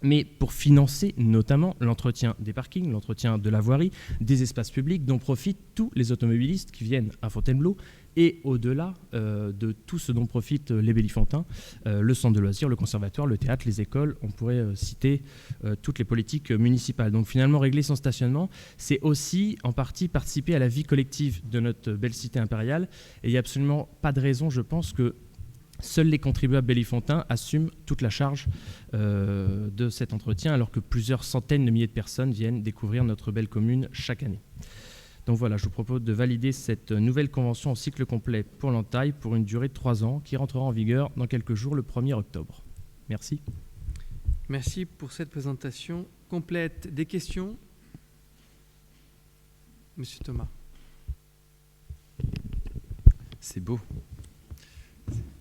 Speaker 7: mais pour financer notamment l'entretien des parkings, l'entretien de la voirie, des espaces publics dont profitent tous les automobilistes qui viennent à Fontainebleau et au-delà de tout ce dont profitent les Bellifontins, le centre de loisirs, le conservatoire, le théâtre, les écoles, on pourrait citer toutes les politiques municipales. Donc finalement, régler son stationnement, c'est aussi en partie participer à la vie collective de notre belle cité impériale et il n'y a absolument pas de raison, je pense, que seuls les contribuables bellifontins assument toute la charge de cet entretien, alors que plusieurs centaines de milliers de personnes viennent découvrir notre belle commune chaque année. Donc voilà, je vous propose de valider cette nouvelle convention en cycle complet pour l'Entaille pour une durée de 3 ans qui rentrera en vigueur dans quelques jours, le 1er octobre. Merci.
Speaker 1: Merci pour cette présentation complète. Des questions ? Monsieur Thomas.
Speaker 2: C'est beau.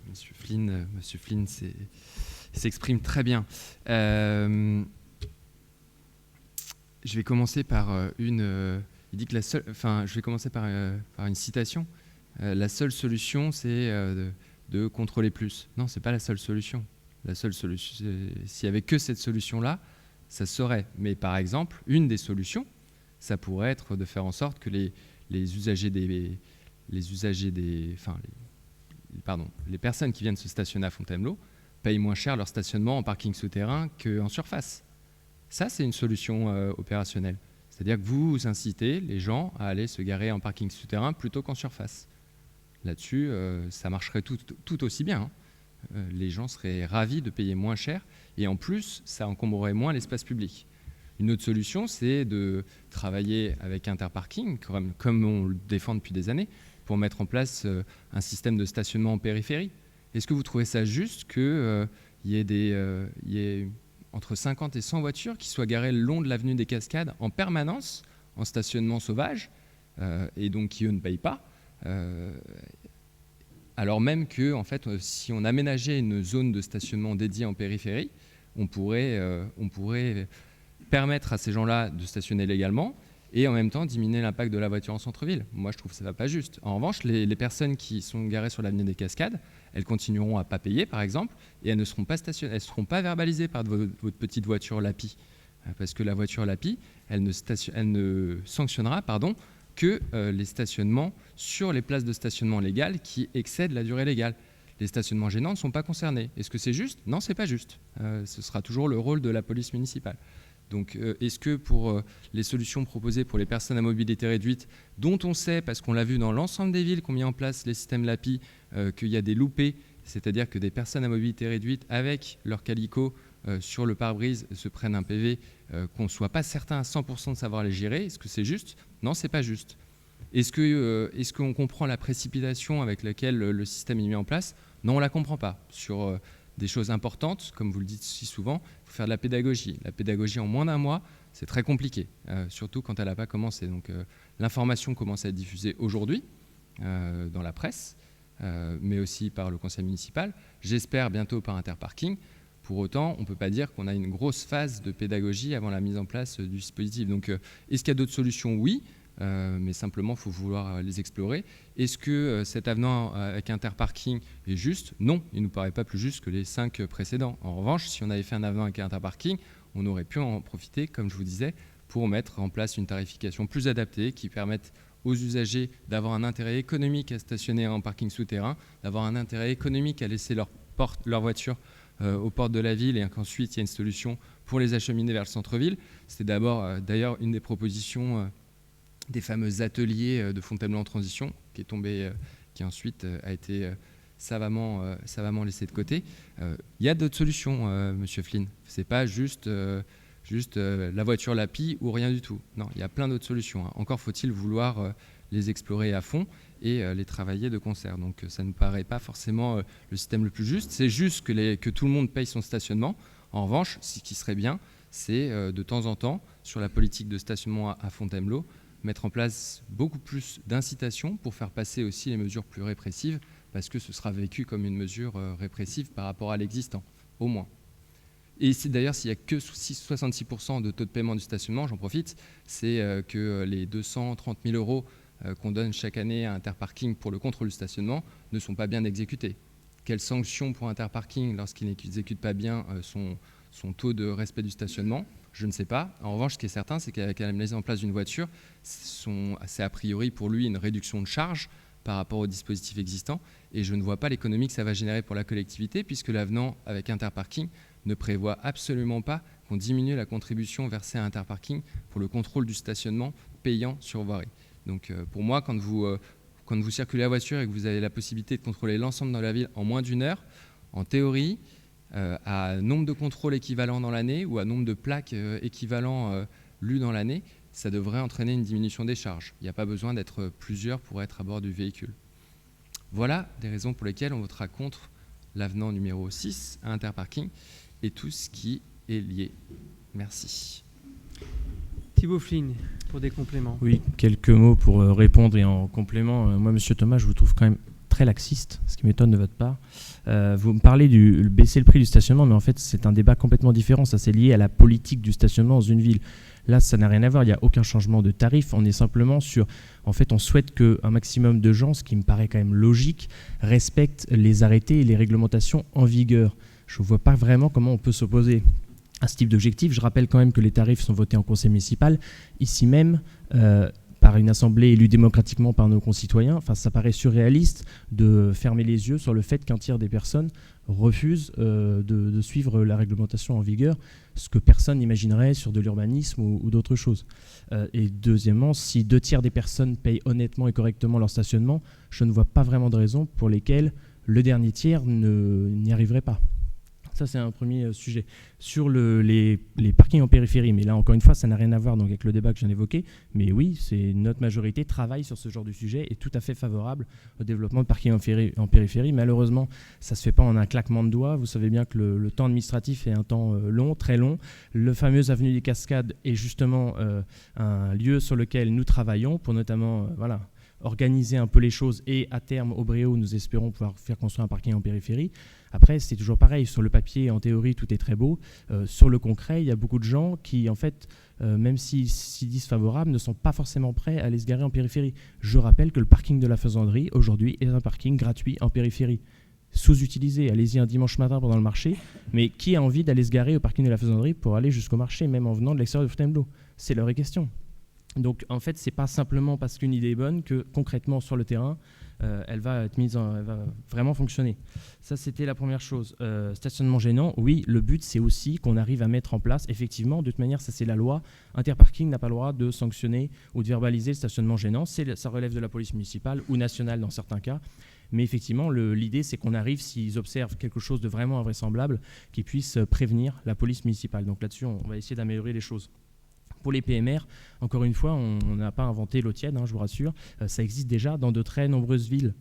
Speaker 2: Monsieur Flynn s'exprime très bien. Je vais commencer par il dit que je vais commencer par une citation. La seule solution, c'est de contrôler plus. Non, c'est pas la seule solution. La seule solution, s'il y avait que cette solution-là, ça serait. Mais par exemple, une des solutions, ça pourrait être de faire en sorte que les personnes qui viennent se stationner à Fontainebleau payent moins cher leur stationnement en parking souterrain qu'en surface. Ça, c'est une solution opérationnelle. C'est-à-dire que vous incitez les gens à aller se garer en parking souterrain plutôt qu'en surface. Là-dessus, ça marcherait tout aussi bien. Les gens seraient ravis de payer moins cher et en plus, ça encombrerait moins l'espace public. Une autre solution, c'est de travailler avec Interparking, comme on le défend depuis des années, pour mettre en place un système de stationnement en périphérie. Est-ce que vous trouvez ça juste qu'il y ait entre 50 et 100 voitures qui soient garées le long de l'avenue des Cascades en permanence, en stationnement sauvage, et donc qui, eux, ne payent pas, alors même que, en fait, si on aménageait une zone de stationnement dédiée en périphérie, on pourrait permettre à ces gens-là de stationner légalement et en même temps diminuer l'impact de la voiture en centre-ville. Moi, je trouve que ça ne va pas juste. En revanche, les personnes qui sont garées sur l'avenue des Cascades, elles continueront à ne pas payer, par exemple, et elles ne seront pas stationnées, elles ne seront pas verbalisées par votre petite voiture LAPI. Parce que la voiture LAPI, elle ne sanctionnera que les stationnements sur les places de stationnement légales qui excèdent la durée légale. Les stationnements gênants ne sont pas concernés. Est-ce que c'est juste ? Non, ce n'est pas juste. Ce sera toujours le rôle de la police municipale. Donc, est-ce que pour les solutions proposées pour les personnes à mobilité réduite, dont on sait, parce qu'on l'a vu dans l'ensemble des villes qui ont mis en place les systèmes LAPI, qu'il y a des loupés, c'est-à-dire que des personnes à mobilité réduite avec leur calico sur le pare-brise se prennent un PV, qu'on ne soit pas certain à 100% de savoir les gérer. Est-ce que c'est juste? Non, c'est pas juste. Est-ce qu'on comprend la précipitation avec laquelle le système est mis en place? Non, on ne la comprend pas. Sur des choses importantes, comme vous le dites si souvent, il faut faire de la pédagogie. La pédagogie en moins d'un mois, c'est très compliqué, surtout quand elle n'a pas commencé. Donc l'information commence à être diffusée aujourd'hui dans la presse, mais aussi par le conseil municipal, j'espère bientôt par Interparking. Pour autant, on ne peut pas dire qu'on a une grosse phase de pédagogie avant la mise en place du dispositif. Donc est-ce qu'il y a d'autres solutions? Oui. Mais simplement, il faut vouloir les explorer. Est-ce que cet avenant avec Interparking est juste? Non, il ne nous paraît pas plus juste que les 5 précédents. En revanche, si on avait fait un avenant avec Interparking, on aurait pu en profiter, comme je vous disais, pour mettre en place une tarification plus adaptée qui permette aux usagers d'avoir un intérêt économique à stationner en parking souterrain, d'avoir un intérêt économique à laisser leur voiture aux portes de la ville et qu'ensuite il y a une solution pour les acheminer vers le centre-ville. C'était d'abord d'ailleurs une des propositions des fameux ateliers de Fontainebleau en transition, qui est tombé, qui ensuite a été savamment laissé de côté. Il y a d'autres solutions, Monsieur Flynn. C'est pas juste la voiture lapie ou rien du tout. Non, il y a plein d'autres solutions. Encore faut-il vouloir les explorer à fond et les travailler de concert. Donc ça ne paraît pas forcément le système le plus juste. C'est juste que tout le monde paye son stationnement. En revanche, ce qui serait bien, c'est de temps en temps, sur la politique de stationnement à Fontainebleau, mettre en place beaucoup plus d'incitations pour faire passer aussi les mesures plus répressives, parce que ce sera vécu comme une mesure répressive par rapport à l'existant, au moins. Et d'ailleurs, s'il n'y a que 66% de taux de paiement du stationnement, j'en profite, c'est que les 230 000 € qu'on donne chaque année à Interparking pour le contrôle du stationnement ne sont pas bien exécutés. Quelles sanctions pour Interparking lorsqu'il n'exécute pas bien son taux de respect du stationnement? Je ne sais pas. En revanche, ce qui est certain, c'est qu'avec la mise en place d'une voiture, c'est a priori pour lui une réduction de charge par rapport au dispositif existant. Et je ne vois pas l'économie que ça va générer pour la collectivité, puisque l'avenant avec Interparking ne prévoit absolument pas qu'on diminue la contribution versée à Interparking pour le contrôle du stationnement payant sur voirie. Donc pour moi, quand vous circulez à voiture et que vous avez la possibilité de contrôler l'ensemble dans la ville en moins d'1 heure, en théorie, à nombre de contrôles équivalents dans l'année ou à nombre de plaques équivalents lus dans l'année, ça devrait entraîner une diminution des charges. Il n'y a pas besoin d'être plusieurs pour être à bord du véhicule. Voilà des raisons pour lesquelles on votera contre l'avenant numéro 6 à Interparking et tout ce qui est lié. Merci.
Speaker 1: Thibaut Flynn, pour des compléments.
Speaker 7: Oui, quelques mots pour répondre et en complément. Moi, Monsieur Thomas, je vous trouve quand même très laxiste, ce qui m'étonne de votre part. Vous me parlez de baisser le prix du stationnement, mais en fait, c'est un débat complètement différent. Ça, c'est lié à la politique du stationnement dans une ville. Là, ça n'a rien à voir. Il n'y a aucun changement de tarif. On est simplement sur... En fait, on souhaite qu'un maximum de gens, ce qui me paraît quand même logique, respectent les arrêtés et les réglementations en vigueur. Je ne vois pas vraiment comment on peut s'opposer à ce type d'objectif. Je rappelle quand même que les tarifs sont votés en conseil municipal, ici même, par une assemblée élue démocratiquement par nos concitoyens. Enfin, ça paraît surréaliste de fermer les yeux sur le fait qu'un tiers des personnes refusent de suivre la réglementation en vigueur, ce que personne n'imaginerait sur de l'urbanisme ou d'autres choses. Et deuxièmement, si 2 tiers des personnes payent honnêtement et correctement leur stationnement, je ne vois pas vraiment de raison pour lesquelles le dernier tiers n'y arriverait pas. Ça, c'est un premier sujet. Sur les parkings en périphérie, mais là, encore une fois, ça n'a rien à voir donc, avec le débat que je viens d'évoquer. Mais oui, notre majorité travaille sur ce genre de sujet et est tout à fait favorable au développement de parkings en périphérie. Malheureusement, ça ne se fait pas en un claquement de doigts. Vous savez bien que le temps administratif est un temps long, très long. Le fameux avenue des Cascades est justement un lieu sur lequel nous travaillons pour notamment... organiser un peu les choses et à terme, au Bréau, nous espérons pouvoir faire construire un parking en périphérie. Après, c'est toujours pareil. Sur le papier, en théorie, tout est très beau. Sur le concret, il y a beaucoup de gens qui, en fait, même s'ils s'y disent favorables, ne sont pas forcément prêts à aller se garer en périphérie. Je rappelle que le parking de la Faisanderie, aujourd'hui, est un parking gratuit en périphérie. Sous-utilisé. Allez-y un dimanche matin pendant le marché. Mais qui a envie d'aller se garer au parking de la Faisanderie pour aller jusqu'au marché, même en venant de l'extérieur de Fontainebleau? C'est la vraie question. Donc, en fait, ce n'est pas simplement parce qu'une idée est bonne que, concrètement, sur le terrain, elle va vraiment fonctionner. Ça, c'était la première chose. Stationnement gênant, oui, le but, c'est aussi qu'on arrive à mettre en place, effectivement, de toute manière, ça c'est la loi, Interparking n'a pas le droit de sanctionner ou de verbaliser le stationnement gênant, ça relève de la police municipale ou nationale dans certains cas. Mais effectivement, l'idée, c'est qu'on arrive, s'ils observent quelque chose de vraiment invraisemblable, qu'ils puissent prévenir la police municipale. Donc là-dessus, on va essayer d'améliorer les choses. Pour les PMR, encore une fois, on n'a pas inventé l'eau tiède, je vous rassure. Ça existe déjà dans de très nombreuses villes.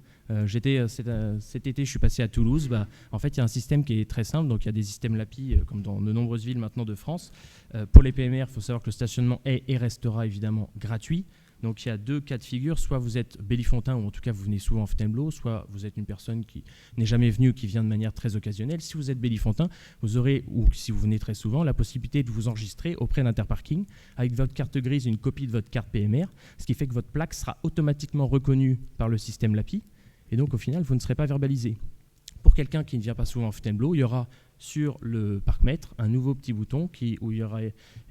Speaker 7: Cet été, je suis passé à Toulouse. En fait, il y a un système qui est très simple. Donc, il y a des systèmes LAPI, comme dans de nombreuses villes maintenant de France. Pour les PMR, il faut savoir que le stationnement est et restera évidemment gratuit. Donc il y a 2 cas de figure, soit vous êtes Bellifontain, ou en tout cas vous venez souvent à Fontainebleau, soit vous êtes une personne qui n'est jamais venue ou qui vient de manière très occasionnelle. Si vous êtes Bellifontain, vous aurez, ou si vous venez très souvent, la possibilité de vous enregistrer auprès d'Interparking avec votre carte grise et une copie de votre carte PMR, ce qui fait que votre plaque sera automatiquement reconnue par le système LAPI, et donc au final vous ne serez pas verbalisé. Pour quelqu'un qui ne vient pas souvent à Fontainebleau, il y aura sur le parc-mètre un nouveau petit bouton où il y aura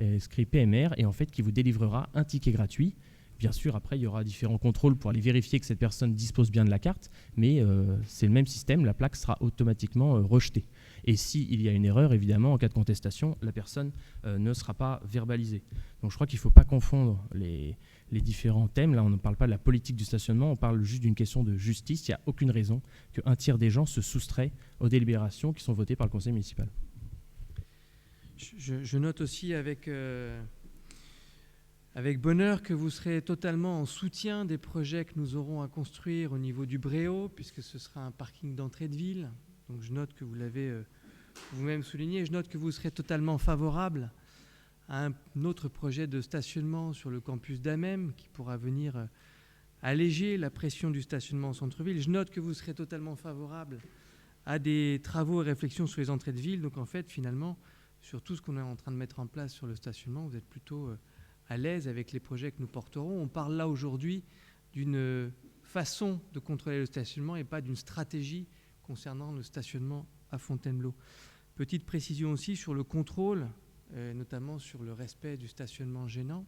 Speaker 7: inscrit PMR et en fait qui vous délivrera un ticket gratuit. Bien sûr, après, il y aura différents contrôles pour aller vérifier que cette personne dispose bien de la carte, mais c'est le même système, la plaque sera automatiquement rejetée. Et s'il y a une erreur, évidemment, en cas de contestation, la personne ne sera pas verbalisée. Donc je crois qu'il ne faut pas confondre les différents thèmes. Là, on ne parle pas de la politique du stationnement, on parle juste d'une question de justice. Il n'y a aucune raison qu'un tiers des gens se soustraient aux délibérations qui sont votées par le conseil municipal.
Speaker 1: Je note aussi avec bonheur que vous serez totalement en soutien des projets que nous aurons à construire au niveau du Bréau, puisque ce sera un parking d'entrée de ville. Donc je note que vous l'avez vous-même souligné. Je note que vous serez totalement favorable à un autre projet de stationnement sur le campus d'Amem qui pourra venir alléger la pression du stationnement au centre-ville. Je note que vous serez totalement favorable à des travaux et réflexions sur les entrées de ville. Donc en fait, finalement, sur tout ce qu'on est en train de mettre en place sur le stationnement, vous êtes plutôt à l'aise avec les projets que nous porterons. On parle là aujourd'hui d'une façon de contrôler le stationnement et pas d'une stratégie concernant le stationnement à Fontainebleau. Petite précision aussi sur le contrôle, notamment sur le respect du stationnement gênant.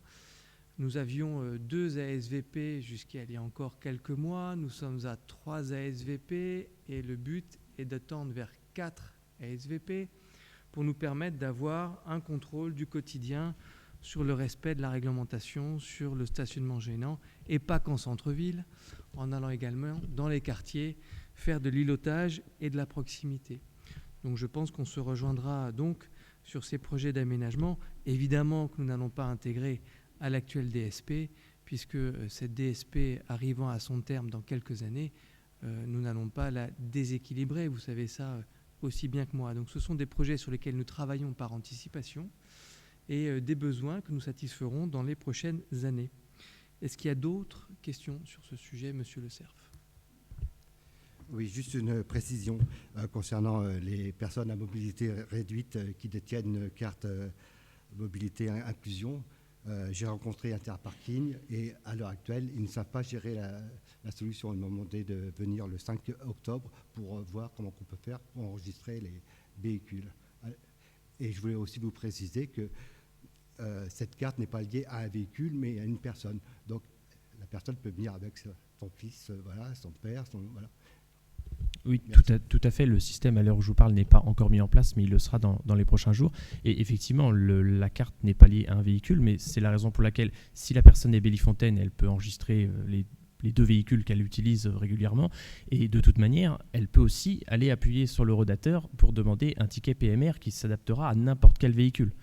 Speaker 1: Nous avions 2 ASVP jusqu'à il y a encore quelques mois. Nous sommes à 3 ASVP et le but est de tendre vers 4 ASVP pour nous permettre d'avoir un contrôle du quotidien sur le respect de la réglementation, sur le stationnement gênant, et pas qu'en centre-ville, en allant également dans les quartiers faire de l'îlotage et de la proximité. Donc je pense qu'on se rejoindra donc sur ces projets d'aménagement. Évidemment que nous n'allons pas intégrer à l'actuel DSP, puisque cette DSP arrivant à son terme dans quelques années, nous n'allons pas la déséquilibrer, vous savez ça aussi bien que moi. Donc ce sont des projets sur lesquels nous travaillons par anticipation, et des besoins que nous satisferons dans les prochaines années. Est-ce qu'il y a d'autres questions sur ce sujet, Monsieur Le Cerf?
Speaker 3: Oui, juste une précision concernant les personnes à mobilité réduite qui détiennent une carte mobilité inclusion. J'ai rencontré Interparking et à l'heure actuelle, ils ne savent pas gérer la solution. Ils m'ont demandé de venir le 5 octobre pour voir comment on peut faire pour enregistrer les véhicules. Et je voulais aussi vous préciser que cette carte n'est pas liée à un véhicule, mais à une personne. Donc, la personne peut venir avec son fils, voilà, son père, voilà.
Speaker 7: Oui, tout à fait. Le système, à l'heure où je vous parle, n'est pas encore mis en place, mais il le sera dans les prochains jours. Et effectivement, la carte n'est pas liée à un véhicule, mais c'est la raison pour laquelle, si la personne est Bellifontaine, elle peut enregistrer les 2 véhicules qu'elle utilise régulièrement. Et de toute manière, elle peut aussi aller appuyer sur le rodateur pour demander un ticket PMR qui s'adaptera à n'importe quel véhicule.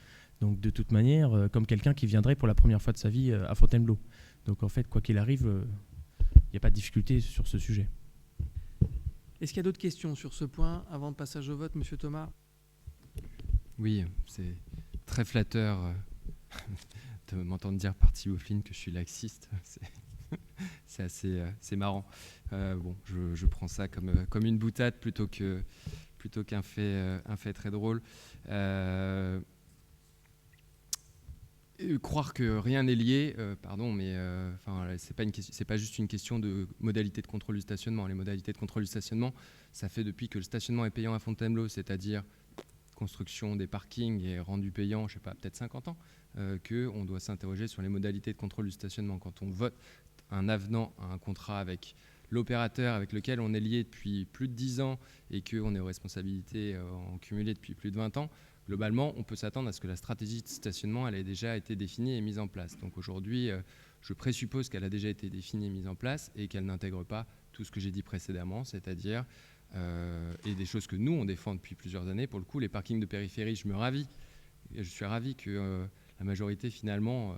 Speaker 7: Donc de toute manière, comme quelqu'un qui viendrait pour la première fois de sa vie à Fontainebleau. Donc en fait, quoi qu'il arrive, il n'y a pas de difficulté sur ce sujet.
Speaker 1: Est-ce qu'il y a d'autres questions sur ce point avant le passage au vote, Monsieur Thomas?
Speaker 2: Oui, c'est très flatteur de m'entendre dire par Thibaut Flynn que je suis laxiste. C'est assez marrant. Bon, je prends ça comme une boutade plutôt qu'un fait très drôle. Croire que rien n'est lié, pardon, mais c'est pas juste une question de modalité de contrôle du stationnement. Les modalités de contrôle du stationnement, ça fait depuis que le stationnement est payant à Fontainebleau, c'est-à-dire construction des parkings et rendu payant, je sais pas, peut-être 50 ans, qu'on doit s'interroger sur les modalités de contrôle du stationnement. Quand on vote un avenant à un contrat avec l'opérateur avec lequel on est lié depuis plus de 10 ans et qu'on est aux responsabilités en cumulé depuis plus de 20 ans, globalement, on peut s'attendre à ce que la stratégie de stationnement elle ait déjà été définie et mise en place. Donc aujourd'hui, je présuppose qu'elle a déjà été définie et mise en place et qu'elle n'intègre pas tout ce que j'ai dit précédemment, c'est-à-dire et des choses que nous, on défend depuis plusieurs années. Pour le coup, les parkings de périphérie, je suis ravi que la majorité, finalement,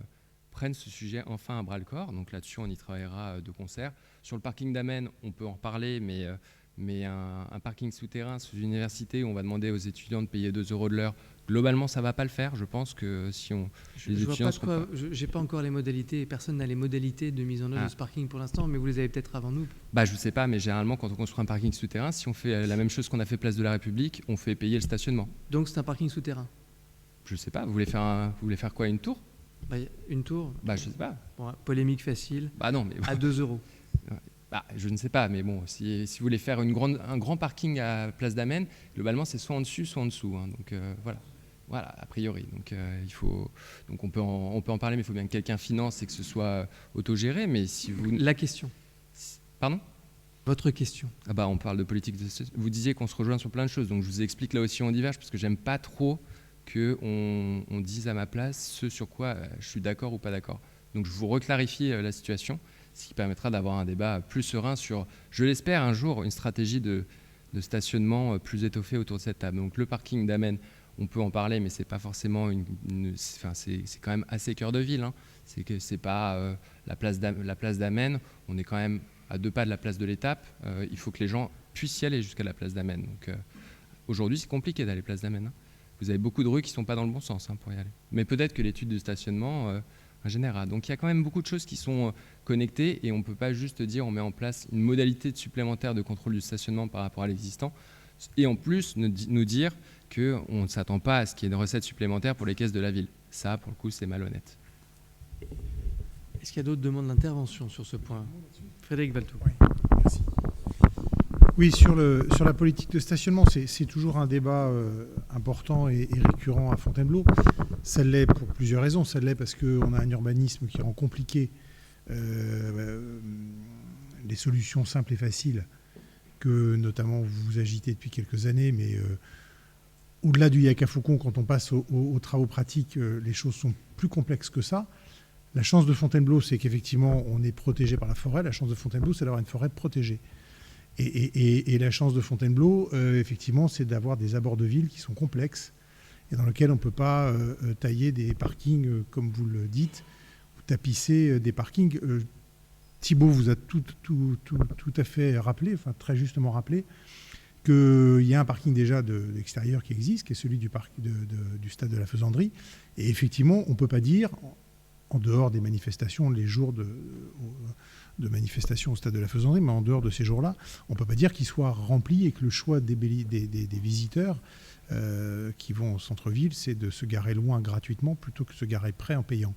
Speaker 2: prenne ce sujet enfin à bras-le-corps. Donc là-dessus, on y travaillera de concert. Sur le parking d'Amen, on peut en reparler, mais un parking souterrain sous une université où on va demander aux étudiants de payer 2 € de l'heure, globalement, ça ne va pas le faire. Je pense que si on...
Speaker 1: Je n'ai pas encore les modalités, personne n'a les modalités de mise en œuvre de ce parking pour l'instant, mais vous les avez peut-être avant nous.
Speaker 2: Je ne sais pas, mais généralement, quand on construit un parking souterrain, si on fait la même chose qu'on a fait Place de la République, on fait payer le stationnement.
Speaker 1: Donc c'est un parking souterrain?
Speaker 2: Je ne sais pas, vous voulez faire quoi, une tour?
Speaker 1: Une tour?
Speaker 2: Je ne sais pas.
Speaker 1: Bon, polémique facile.
Speaker 2: Non, mais...
Speaker 1: À 2 €.
Speaker 2: Je ne sais pas, mais bon, si vous voulez faire un grand parking à Place d'Amen, globalement, c'est soit en dessus, soit en dessous. Hein, donc voilà, a priori. Donc on peut en parler, mais il faut bien que quelqu'un finance et que ce soit autogéré. Mais si vous...
Speaker 1: La question.
Speaker 2: Pardon?
Speaker 1: Votre question.
Speaker 2: On parle de politique. Vous disiez qu'on se rejoint sur plein de choses, donc je vous explique là aussi on diverge, parce que j'aime pas trop qu'on dise à ma place ce sur quoi je suis d'accord ou pas d'accord. Donc je vous reclarifie la situation, ce qui permettra d'avoir un débat plus serein sur, je l'espère, un jour, une stratégie de stationnement plus étoffée autour de cette table. Donc le parking d'Amen, on peut en parler, mais c'est pas forcément c'est quand même assez cœur de ville. Hein. C'est pas la place d'Amen. On est quand même à 2 pas de la place de l'Étape. Il faut que les gens puissent y aller jusqu'à la place d'Amen. Donc aujourd'hui, c'est compliqué d'aller place d'Amen. Hein. Vous avez beaucoup de rues qui sont pas dans le bon sens pour y aller. Mais peut-être que l'étude de stationnement générera. Donc il y a quand même beaucoup de choses qui sont connectées et on ne peut pas juste dire on met en place une modalité supplémentaire de contrôle du stationnement par rapport à l'existant et en plus nous dire qu'on ne s'attend pas à ce qu'il y ait une recette supplémentaire pour les caisses de la ville. Ça, pour le coup, c'est malhonnête.
Speaker 1: Est-ce qu'il y a d'autres demandes d'intervention sur ce point? Frédéric Valtou.
Speaker 9: Oui, merci. Oui, sur la politique de stationnement, c'est toujours un débat important et récurrent à Fontainebleau. Ça l'est pour plusieurs raisons. Ça l'est parce qu'on a un urbanisme qui rend compliqué les solutions simples et faciles que notamment vous agitez depuis quelques années, mais au-delà du Yak à Faucon, quand on passe aux travaux pratiques, les choses sont plus complexes que ça. La chance de Fontainebleau, c'est qu'effectivement, on est protégé par la forêt. La chance de Fontainebleau, c'est d'avoir une forêt protégée. Et la chance de Fontainebleau, effectivement, c'est d'avoir des abords de ville qui sont complexes et dans lesquels on ne peut pas tailler des parkings, comme vous le dites, ou tapisser des parkings. Thibault vous a tout à fait rappelé, enfin très justement rappelé, qu'il y a un parking déjà de l'extérieur qui existe, qui est celui du stade de la Faisanderie. Et effectivement, on ne peut pas dire, en dehors des manifestations, les jours de manifestations au stade de la Faisanderie, mais en dehors de ces jours-là, on ne peut pas dire qu'il soit rempli et que le choix des visiteurs qui vont au centre-ville, c'est de se garer loin gratuitement plutôt que de se garer près en payant.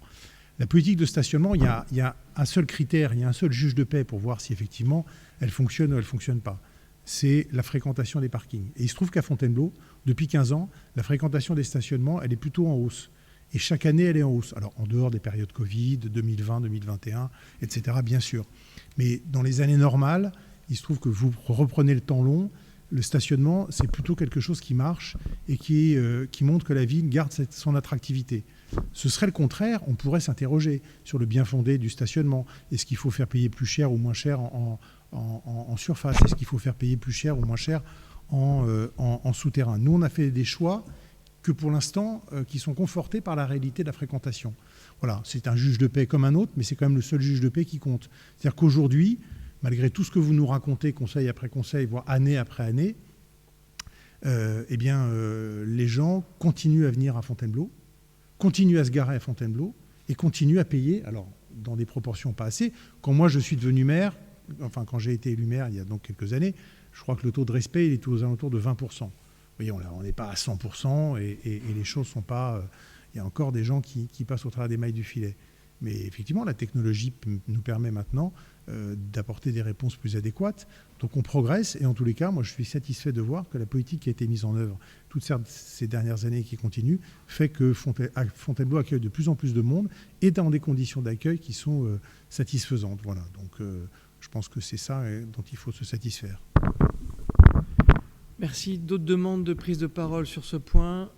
Speaker 9: La politique de stationnement, il y a un seul critère, il y a un seul juge de paix pour voir si effectivement elle fonctionne ou elle ne fonctionne pas. C'est la fréquentation des parkings. Et il se trouve qu'à Fontainebleau, depuis 15 ans, la fréquentation des stationnements, elle est plutôt en hausse. Et chaque année, elle est en hausse. Alors, en dehors des périodes Covid, 2020, 2021, etc., bien sûr. Mais dans les années normales, il se trouve que vous reprenez le temps long, le stationnement, c'est plutôt quelque chose qui marche et qui montre que la ville garde son attractivité. Ce serait le contraire, on pourrait s'interroger sur le bien fondé du stationnement. Est-ce qu'il faut faire payer plus cher ou moins cher en surface? Est-ce qu'il faut faire payer plus cher ou moins cher en souterrain? Nous, on a fait des choix que pour l'instant, qui sont confortés par la réalité de la fréquentation. Voilà, c'est un juge de paix comme un autre, mais c'est quand même le seul juge de paix qui compte. C'est-à-dire qu'aujourd'hui, malgré tout ce que vous nous racontez, conseil après conseil, voire année après année, les gens continuent à venir à Fontainebleau, continuent à se garer à Fontainebleau et continuent à payer, alors dans des proportions pas assez. Quand moi je suis devenu maire, enfin quand j'ai été élu maire il y a donc quelques années, je crois que le taux de respect il est aux alentours de 20%. Vous voyez, on n'est pas à 100% et les choses sont pas... Il y a encore des gens qui passent au travers des mailles du filet. Mais effectivement, la technologie nous permet maintenant d'apporter des réponses plus adéquates. Donc on progresse et en tous les cas, moi je suis satisfait de voir que la politique qui a été mise en œuvre toutes ces dernières années et qui continue fait que Fontainebleau accueille de plus en plus de monde et dans des conditions d'accueil qui sont satisfaisantes. Voilà. Donc Je pense que c'est ça dont il faut se satisfaire.
Speaker 1: Merci. D'autres demandes de prise de parole sur ce point?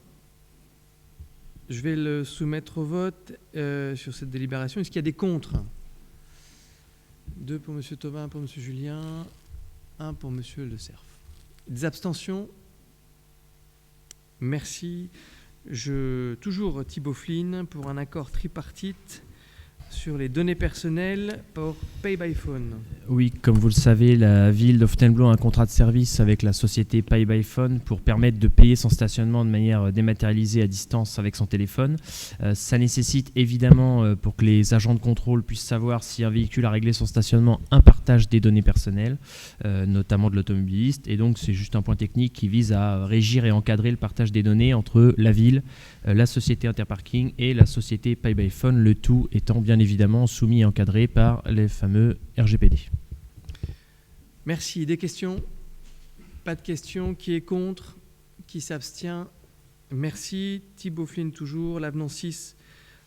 Speaker 1: Je vais le soumettre au vote sur cette délibération. Est-ce qu'il y a des contre? 2 pour M. Thauvin, 1 pour M. Julien, 1 pour M. Le Cerf. Des abstentions? Merci. Toujours Thibault Flynn pour un accord tripartite sur les données personnelles pour Pay by Phone.
Speaker 7: Oui, comme vous le savez, la ville de Fontainebleau a un contrat de service avec la société Pay by Phone pour permettre de payer son stationnement de manière dématérialisée à distance avec son téléphone. Ça nécessite évidemment, pour que les agents de contrôle puissent savoir si un véhicule a réglé son stationnement, un partage des données personnelles, notamment de l'automobiliste. Et donc, c'est juste un point technique qui vise à régir et encadrer le partage des données entre la ville, la société Interparking et la société Pay by Phone, le tout étant bien évidemment soumis et encadré par les fameux RGPD.
Speaker 1: Merci. Des questions? Pas de questions. Qui est contre? Qui s'abstient? Merci. Thibault Flynn toujours. L'avenant 6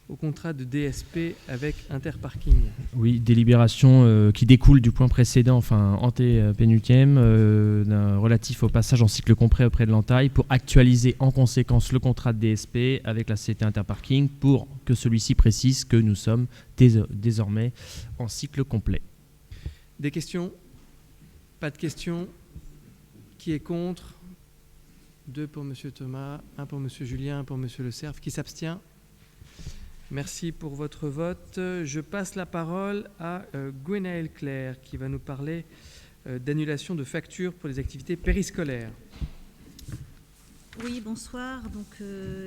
Speaker 1: au contrat de DSP avec Interparking.
Speaker 7: Oui, délibération qui découle du point précédent, enfin antépénultième, relatif au passage en cycle complet auprès de l'entaille pour actualiser en conséquence le contrat de DSP avec la société Interparking pour que celui-ci précise que nous sommes désormais en cycle complet.
Speaker 1: Des questions? Pas de questions. Qui est contre? 2 pour M. Thomas, 1 pour M. Julien, 1 pour M. Le Cerf. Qui s'abstient? Merci pour votre vote. Je passe la parole à Gwenaëlle Claire qui va nous parler d'annulation de factures pour les activités périscolaires.
Speaker 10: Oui, bonsoir. Donc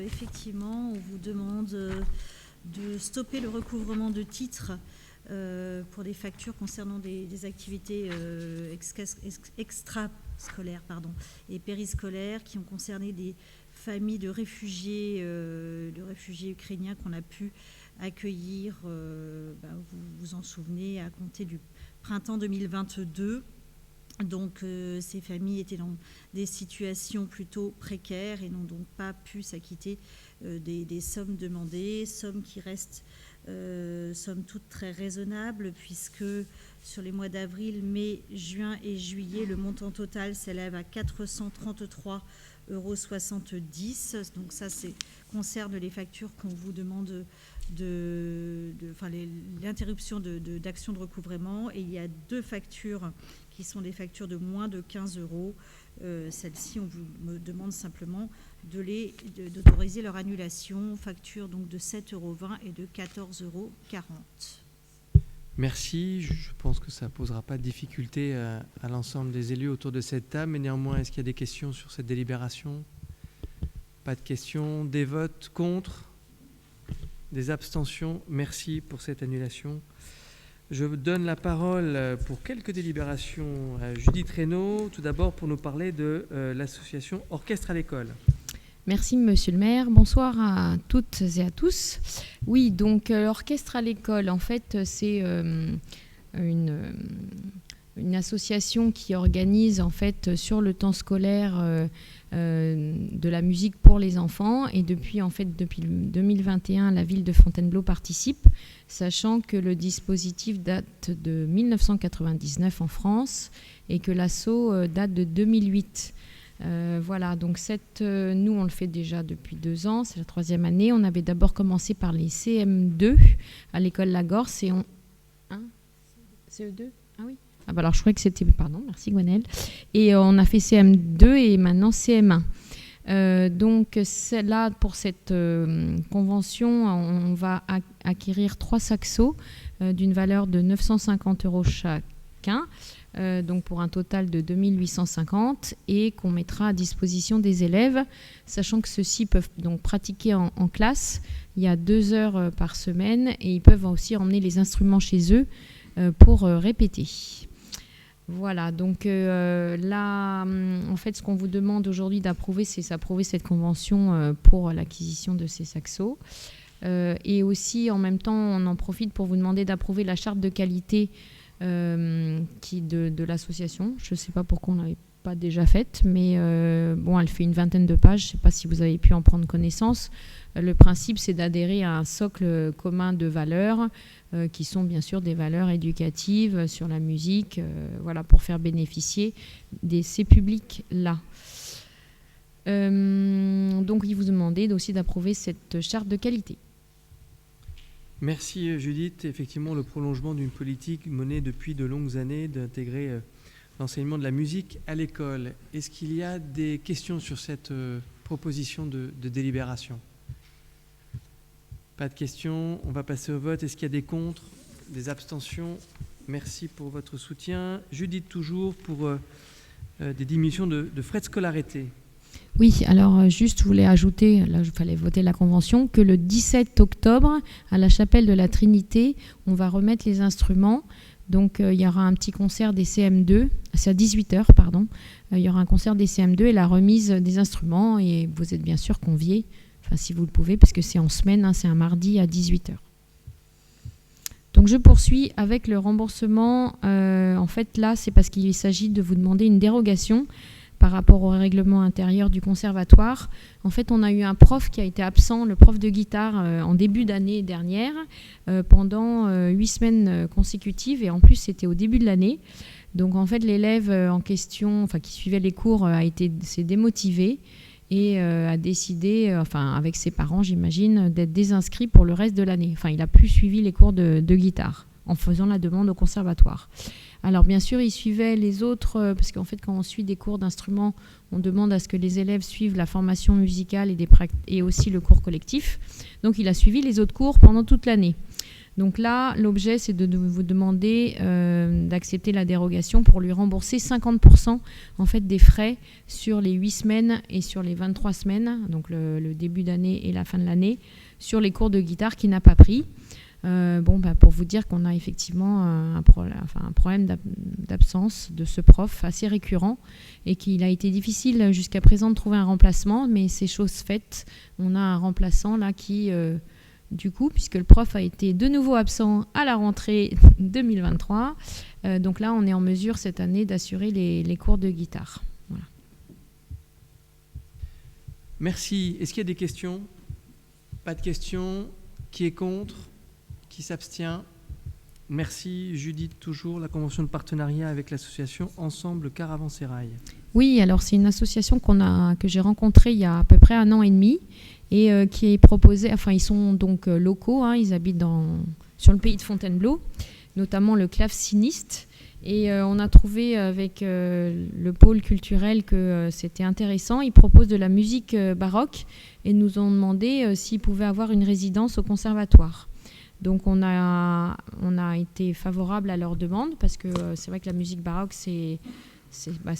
Speaker 10: effectivement, on vous demande de stopper le recouvrement de titres pour des factures concernant des activités extrascolaires et périscolaires qui ont concerné des familles de réfugiés ukrainiens qu'on a pu accueillir, vous vous en souvenez, à compter du printemps 2022. Donc ces familles étaient dans des situations plutôt précaires et n'ont donc pas pu s'acquitter des sommes demandées, sommes qui restent somme toute très raisonnables puisque sur les mois d'avril, mai, juin et juillet, le montant total s'élève à 433,70 €. Donc ça concerne les factures qu'on vous demande l'interruption d'action de recouvrement. Et il y a 2 factures qui sont des factures de moins de 15 €. Celles-ci, on vous demande simplement d'autoriser leur annulation. Facture donc de 7,20 € et de 14,40 €.
Speaker 1: Merci. Je pense que ça ne posera pas de difficulté à l'ensemble des élus autour de cette table. Mais néanmoins, est-ce qu'il y a des questions sur cette délibération? Pas de questions. Des votes contre? Des abstentions? Merci pour cette annulation. Je donne la parole pour quelques délibérations à Judith Reynaud, tout d'abord pour nous parler de l'association Orchestre à l'école.
Speaker 11: Merci Monsieur le maire, bonsoir à toutes et à tous. Oui, donc l'Orchestre à l'école, en fait, c'est une association qui organise en fait sur le temps scolaire de la musique pour les enfants, et depuis 2021 la ville de Fontainebleau participe, sachant que le dispositif date de 1999 en France et que l'asso date de 2008. Voilà, donc nous on le fait déjà depuis 2 ans, c'est la 3e année. On avait d'abord commencé par les CM2 à l'école Lagorce, CE2. Ah oui. Alors je croyais que c'était, pardon, merci Gwenaëlle. Et on a fait CM2 et maintenant CM1. Donc là, pour cette convention, on va acquérir 3 saxos d'une valeur de 950 € chacun, donc pour un total de 2850, et qu'on mettra à disposition des élèves, sachant que ceux-ci peuvent donc pratiquer en classe. Il y a 2 heures par semaine et ils peuvent aussi emmener les instruments chez eux pour répéter. Voilà, donc là, en fait, ce qu'on vous demande aujourd'hui d'approuver, c'est d'approver cette convention pour l'acquisition de ces saxos. Et aussi, en même temps, on en profite pour vous demander d'approuver la charte de qualité de l'association. Je ne sais pas pourquoi on ne l'avait pas déjà faite, mais bon, elle fait une vingtaine de pages. Je ne sais pas si vous avez pu en prendre connaissance. Le principe, c'est d'adhérer à un socle commun de valeurs qui sont bien sûr des valeurs éducatives sur la musique, voilà, pour faire bénéficier ces publics-là. Donc, il vous demandait aussi d'approuver cette charte de qualité.
Speaker 1: Merci Judith. Effectivement, le prolongement d'une politique menée depuis de longues années d'intégrer l'enseignement de la musique à l'école. Est-ce qu'il y a des questions sur cette proposition de délibération ? Pas de questions. On va passer au vote. Est-ce qu'il y a des contre, des abstentions ? Merci pour votre soutien. Judith, toujours pour des diminutions de frais de scolarité.
Speaker 11: Oui, alors juste, je voulais ajouter, là, il fallait voter la convention, que le 17 octobre, à la chapelle de la Trinité, on va remettre les instruments. Donc, il y aura un petit concert des CM2, c'est à 18h, pardon. Il y aura un concert des CM2 et la remise des instruments. Et vous êtes bien sûr conviés, enfin, si vous le pouvez, parce que c'est en semaine, hein, c'est un mardi à 18h. Donc, je poursuis avec le remboursement. En fait, là, c'est parce qu'il s'agit de vous demander une dérogation par rapport au règlement intérieur du conservatoire. En fait, on a eu un prof qui a été absent, le prof de guitare, en début d'année dernière, pendant 8 semaines consécutives, et en plus, c'était au début de l'année. Donc, en fait, l'élève en question, enfin, qui suivait les cours, s'est démotivé et a décidé, enfin, avec ses parents, j'imagine, d'être désinscrit pour le reste de l'année. Enfin, il n'a plus suivi les cours de guitare en faisant la demande au conservatoire. Alors bien sûr, il suivait les autres, parce qu'en fait, quand on suit des cours d'instruments, on demande à ce que les élèves suivent la formation musicale et aussi le cours collectif. Donc il a suivi les autres cours pendant toute l'année. Donc là, l'objet, c'est de vous demander d'accepter la dérogation pour lui rembourser 50% en fait, des frais sur les 8 semaines et sur les 23 semaines, donc le début d'année et la fin de l'année, sur les cours de guitare qu'il n'a pas pris. Pour vous dire qu'on a effectivement un problème d'absence de ce prof assez récurrent et qu'il a été difficile jusqu'à présent de trouver un remplacement, mais c'est chose faite. On a un remplaçant là qui, du coup, puisque le prof a été de nouveau absent à la rentrée 2023, donc là on est en mesure cette année d'assurer les cours de guitare. Voilà.
Speaker 1: Merci. Est-ce qu'il y a des questions ? Pas de questions. Qui est contre ? Qui s'abstient ? Merci Judith, toujours la convention de partenariat avec l'association Ensemble Caravansérail.
Speaker 11: Oui, alors c'est une association que j'ai rencontrée il y a à peu près 1 an et demi et qui est proposée, enfin ils sont donc locaux, hein, ils habitent sur le pays de Fontainebleau, notamment le claveciniste. Et on a trouvé avec le pôle culturel que c'était intéressant. Ils proposent de la musique baroque et nous ont demandé s'ils pouvaient avoir une résidence au conservatoire. Donc on a été favorable à leur demande parce que c'est vrai que la musique baroque, c'est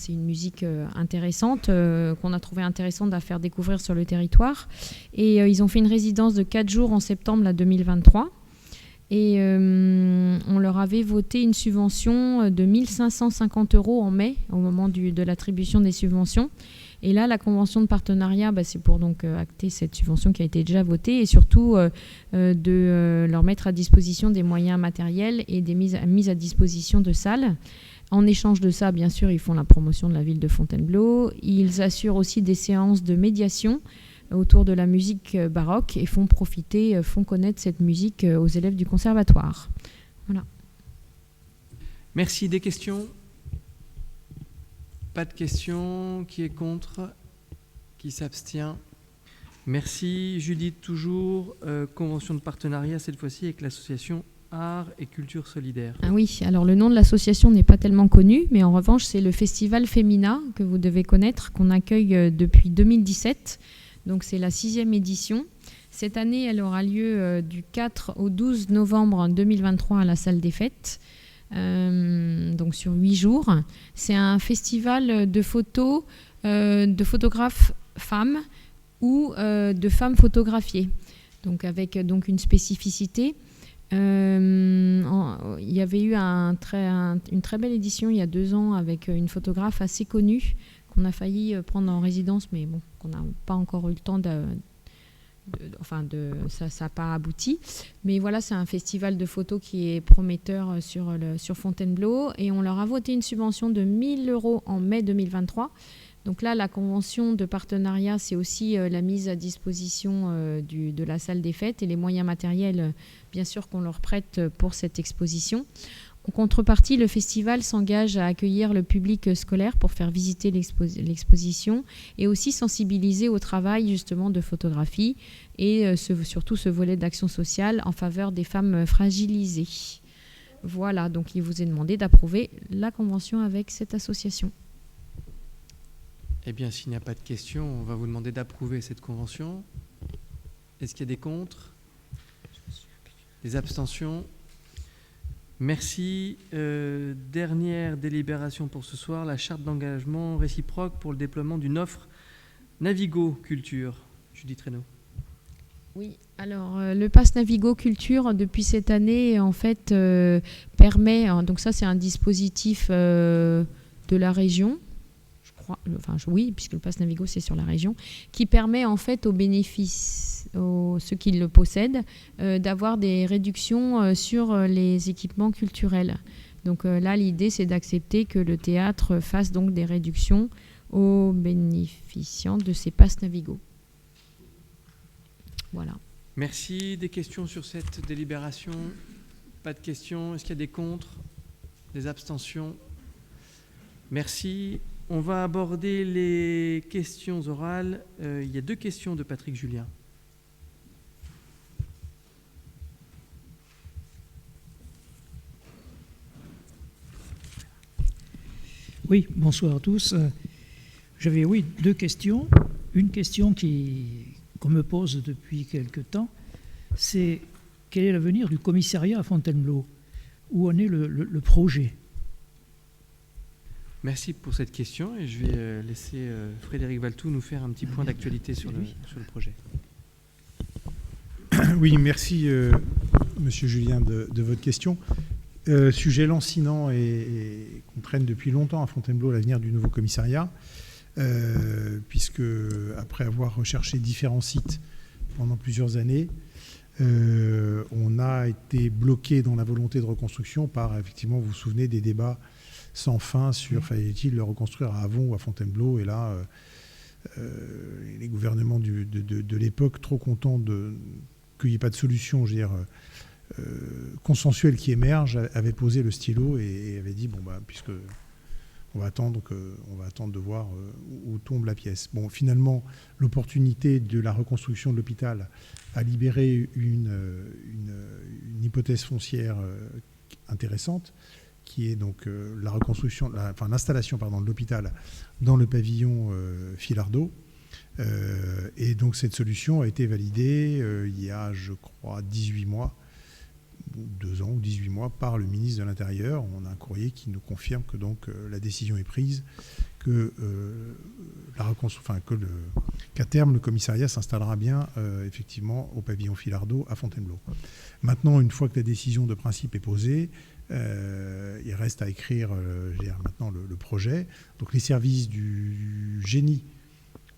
Speaker 11: une musique intéressante qu'on a trouvé intéressante à faire découvrir sur le territoire. Et ils ont fait une résidence de 4 jours en septembre 2023. Et on leur avait voté une subvention de 1 550 € en mai, au moment de l'attribution des subventions. Et là, la convention de partenariat, c'est pour donc acter cette subvention qui a été déjà votée et surtout de leur mettre à disposition des moyens matériels et des mises à disposition de salles. En échange de ça, bien sûr, ils font la promotion de la ville de Fontainebleau. Ils assurent aussi des séances de médiation autour de la musique baroque et font connaître cette musique aux élèves du conservatoire. Voilà.
Speaker 1: Merci. Des questions ? Pas de questions. Qui est contre ? Qui s'abstient ? Merci. Judith, toujours. Convention de partenariat, cette fois-ci, avec l'association Art et Culture Solidaire.
Speaker 11: Ah oui, alors le nom de l'association n'est pas tellement connu, mais en revanche, c'est le Festival Femina, que vous devez connaître, qu'on accueille depuis 2017. Donc c'est la 6e édition. Cette année, elle aura lieu du 4 au 12 novembre 2023 à la salle des fêtes. Donc sur 8 jours. C'est un festival de photos, de photographes femmes ou de femmes photographiées. Donc avec une spécificité. Il y avait eu une très belle édition il y a 2 ans avec une photographe assez connue qu'on a failli prendre en résidence, mais bon, qu'on n'a pas encore eu le temps ça n'a pas abouti. Mais voilà, c'est un festival de photos qui est prometteur sur Fontainebleau. Et on leur a voté une subvention de 1 000 € en mai 2023. Donc là, la convention de partenariat, c'est aussi la mise à disposition de la salle des fêtes et les moyens matériels, bien sûr, qu'on leur prête pour cette exposition. En contrepartie, le festival s'engage à accueillir le public scolaire pour faire visiter l'exposition et aussi sensibiliser au travail justement de photographie et surtout ce volet d'action sociale en faveur des femmes fragilisées. Voilà, donc il vous est demandé d'approuver la convention avec cette association.
Speaker 1: Eh bien, s'il n'y a pas de questions, on va vous demander d'approuver cette convention. Est-ce qu'il y a des contre? Des abstentions? Merci. Dernière délibération pour ce soir, la charte d'engagement réciproque pour le déploiement d'une offre Navigo Culture. Judith Reynaud.
Speaker 11: Oui, alors le Pass Navigo Culture, depuis cette année, en fait, permet, donc ça c'est un dispositif de la région, je crois, oui, puisque le Pass Navigo c'est sur la région, qui permet en fait aux ceux qui le possèdent, d'avoir des réductions sur les équipements culturels. Donc là, l'idée, c'est d'accepter que le théâtre fasse donc des réductions aux bénéficiants de ces passes Navigo. Voilà.
Speaker 1: Merci. Des questions sur cette délibération? Pas de questions. Est-ce qu'il y a des contre? Des abstentions? Merci. On va aborder les questions orales. Il y a 2 questions de Patrick Julien.
Speaker 12: Oui, bonsoir à tous. J'avais 2 questions. Une question qu'on me pose depuis quelque temps, c'est quel est l'avenir du commissariat à Fontainebleau? Où en est le projet?
Speaker 1: Merci pour cette question et je vais laisser Frédéric Valtou nous faire un petit point d'actualité sur le projet.
Speaker 9: Oui, merci Monsieur Julien de votre question. Sujet lancinant et qu'on traîne depuis longtemps à Fontainebleau, l'avenir du nouveau commissariat, puisque après avoir recherché différents sites pendant plusieurs années, on a été bloqué dans la volonté de reconstruction par, effectivement, vous vous souvenez des débats sans fin sur fallait-il le reconstruire à Avon ou à Fontainebleau, et là, les gouvernements de l'époque, trop contents qu'il n'y ait pas de solution, je veux dire, consensuelle qui émerge, avait posé le stylo et avait dit puisque on va attendre de voir où tombe la pièce. Bon, finalement, l'opportunité de la reconstruction de l'hôpital a libéré une hypothèse foncière intéressante, qui est donc la reconstruction, l'installation de l'hôpital dans le pavillon Filardeau. Et donc cette solution a été validée il y a, je crois, 18 mois, 2 ans ou 18 mois, par le ministre de l'Intérieur. On a un courrier qui nous confirme que donc la décision est prise, qu'à terme le commissariat s'installera bien effectivement au pavillon Filardeau à Fontainebleau. Maintenant, une fois que la décision de principe est posée, il reste à écrire maintenant le projet. Donc les services du génie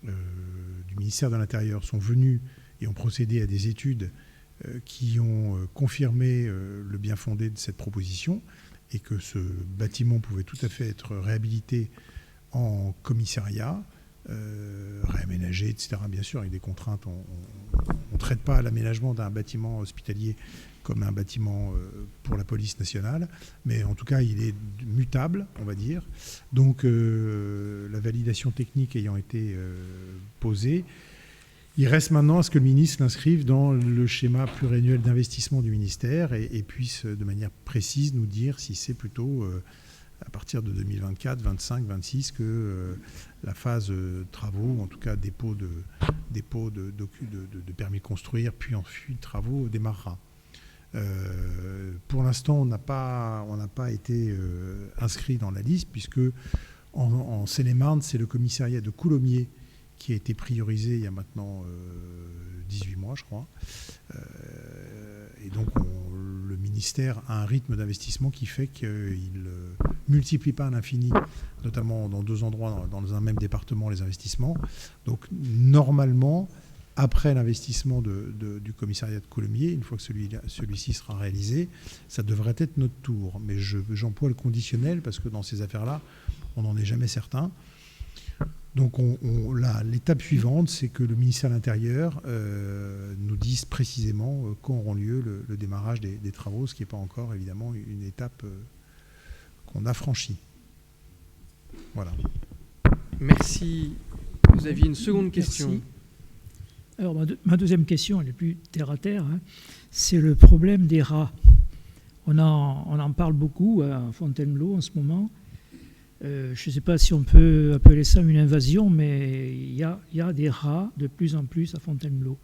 Speaker 9: du ministère de l'Intérieur sont venus et ont procédé à des études qui ont confirmé le bien fondé de cette proposition et que ce bâtiment pouvait tout à fait être réhabilité en commissariat, réaménagé, etc. Bien sûr, avec des contraintes. On ne traite pas l'aménagement d'un bâtiment hospitalier comme un bâtiment pour la police nationale, mais en tout cas, il est mutable, on va dire. Donc, la validation technique ayant été posée, il reste maintenant à ce que le ministre l'inscrive dans le schéma pluriannuel d'investissement du ministère et puisse, de manière précise, nous dire si c'est plutôt à partir de 2024, 25, 26 que la phase travaux, en tout cas dépôt de permis de construire, puis ensuite travaux démarrera. Pour l'instant, on n'a pas été inscrit dans la liste, puisque en Seine-et-Marne, c'est le commissariat de Coulommiers qui a été priorisé il y a maintenant 18 mois, je crois. Et donc, le ministère a un rythme d'investissement qui fait qu'il ne multiplie pas à l'infini, notamment dans 2 endroits, dans un même département, les investissements. Donc, normalement, après l'investissement du commissariat de Coulommiers, une fois que celui-ci sera réalisé, ça devrait être notre tour. Mais j'emploie le conditionnel parce que dans ces affaires-là, on n'en est jamais certain. Donc l'étape suivante, c'est que le ministère de l'Intérieur nous dise précisément quand auront lieu le démarrage des travaux, ce qui n'est pas encore évidemment une étape qu'on a franchie. Voilà.
Speaker 1: Merci. Vous aviez une seconde question.
Speaker 12: Merci. Alors, ma deuxième question, elle est plus terre à terre, hein. C'est le problème des rats. On en parle beaucoup à Fontainebleau en ce moment. Je ne sais pas si on peut appeler ça une invasion, mais il y a des rats de plus en plus à Fontainebleau.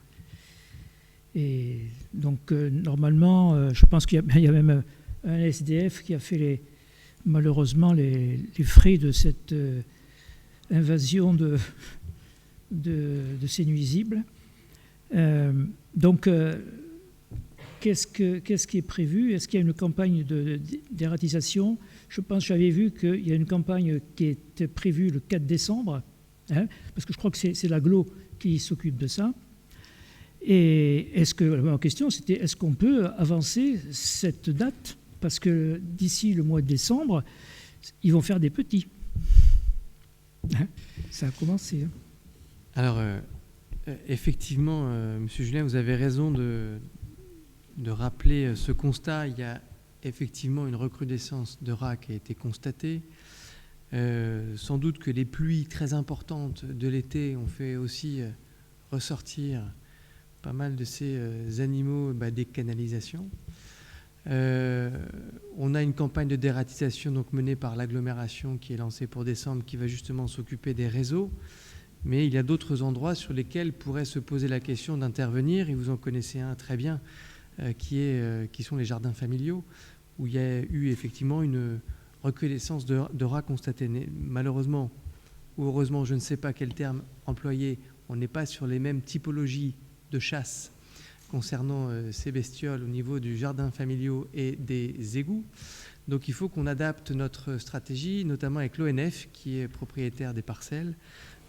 Speaker 12: Et donc, normalement, je pense qu'il y a même un SDF qui a fait malheureusement les frais de cette invasion de ces nuisibles. Donc, qu'est-ce qui est prévu? Est-ce qu'il y a une campagne d'ératisation? Je pense que j'avais vu qu'il y a une campagne qui était prévue le 4 décembre, hein, parce que je crois que c'est l'AGLO qui s'occupe de ça. Et ma question, c'était est-ce qu'on peut avancer cette date? Parce que d'ici le mois de décembre, ils vont faire des petits. Hein, ça a commencé. Hein.
Speaker 1: Alors, effectivement, Monsieur Julien, vous avez raison de rappeler ce constat. Il y a effectivement une recrudescence de rats qui a été constatée. Sans doute que les pluies très importantes de l'été ont fait aussi ressortir pas mal de ces animaux des canalisations. On a une campagne de dératisation donc menée par l'agglomération qui est lancée pour décembre, qui va justement s'occuper des réseaux. Mais il y a d'autres endroits sur lesquels pourrait se poser la question d'intervenir, et vous en connaissez un très bien, qui sont les jardins familiaux, où il y a eu effectivement une recrudescence de rats constatée. Malheureusement, ou heureusement, je ne sais pas quel terme employer, on n'est pas sur les mêmes typologies de chasse concernant ces bestioles au niveau du jardin familial et des égouts. Donc il faut qu'on adapte notre stratégie, notamment avec l'ONF, qui est propriétaire des parcelles.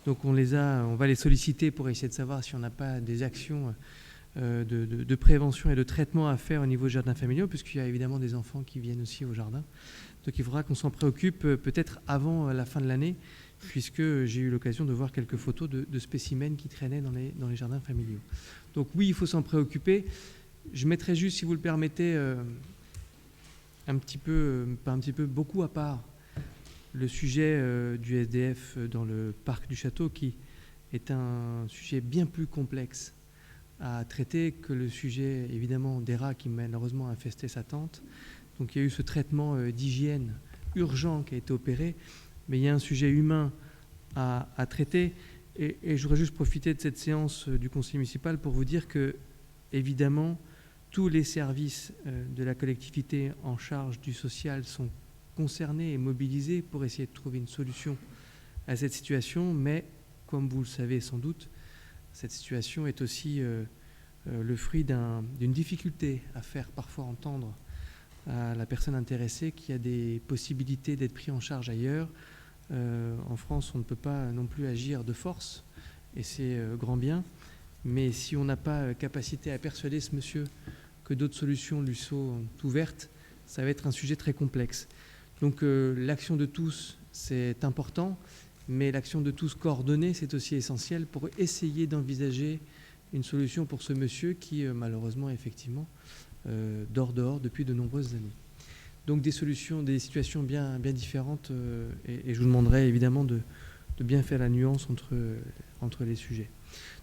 Speaker 1: Donc on va les solliciter pour essayer de savoir si on n'a pas des actions de prévention et de traitement à faire au niveau du jardin familial, puisqu'il y a évidemment des enfants qui viennent aussi au jardin. Donc il faudra qu'on s'en préoccupe peut-être avant la fin de l'année, puisque j'ai eu l'occasion de voir quelques photos de spécimens qui traînaient dans les jardins familiaux. Donc oui, il faut s'en préoccuper. Je mettrai juste, si vous le permettez, beaucoup à part, le sujet du SDF dans le parc du château, qui est un sujet bien plus complexe à traiter que le sujet évidemment des rats qui malheureusement a infesté sa tente. Donc il y a eu ce traitement d'hygiène urgent qui a été opéré, mais il y a un sujet humain à traiter. Et je voudrais juste profiter de cette séance du conseil municipal pour vous dire que, évidemment, tous les services de la collectivité en charge du social sont concernés et mobilisés pour essayer de trouver une solution à cette situation. Mais, comme vous le savez sans doute, cette situation est aussi le fruit d'une difficulté à faire parfois entendre à la personne intéressée qu'il y a des possibilités d'être pris en charge ailleurs. En France, on ne peut pas non plus agir de force, et c'est grand bien. Mais si on n'a pas capacité à persuader ce monsieur que d'autres solutions lui sont ouvertes, ça va être un sujet très complexe. Donc l'action de tous, c'est important, mais l'action de tous coordonnée, c'est aussi essentiel pour essayer d'envisager une solution pour ce monsieur qui, malheureusement, effectivement, dort dehors depuis de nombreuses années. Donc des solutions, des situations bien différentes, et je vous demanderai évidemment de bien faire la nuance entre les sujets.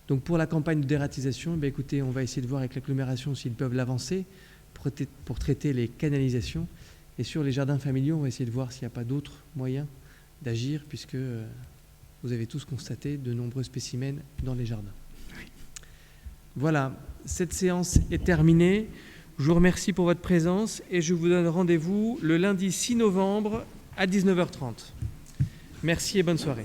Speaker 1: Donc pour la campagne de dératisation, écoutez, on va essayer de voir avec l'agglomération s'ils peuvent l'avancer pour traiter les canalisations. Et sur les jardins familiaux, on va essayer de voir s'il n'y a pas d'autres moyens d'agir, puisque vous avez tous constaté de nombreux spécimens dans les jardins. Voilà, cette séance est terminée. Je vous remercie pour votre présence et je vous donne rendez-vous le lundi 6 novembre à 19h30. Merci et bonne soirée.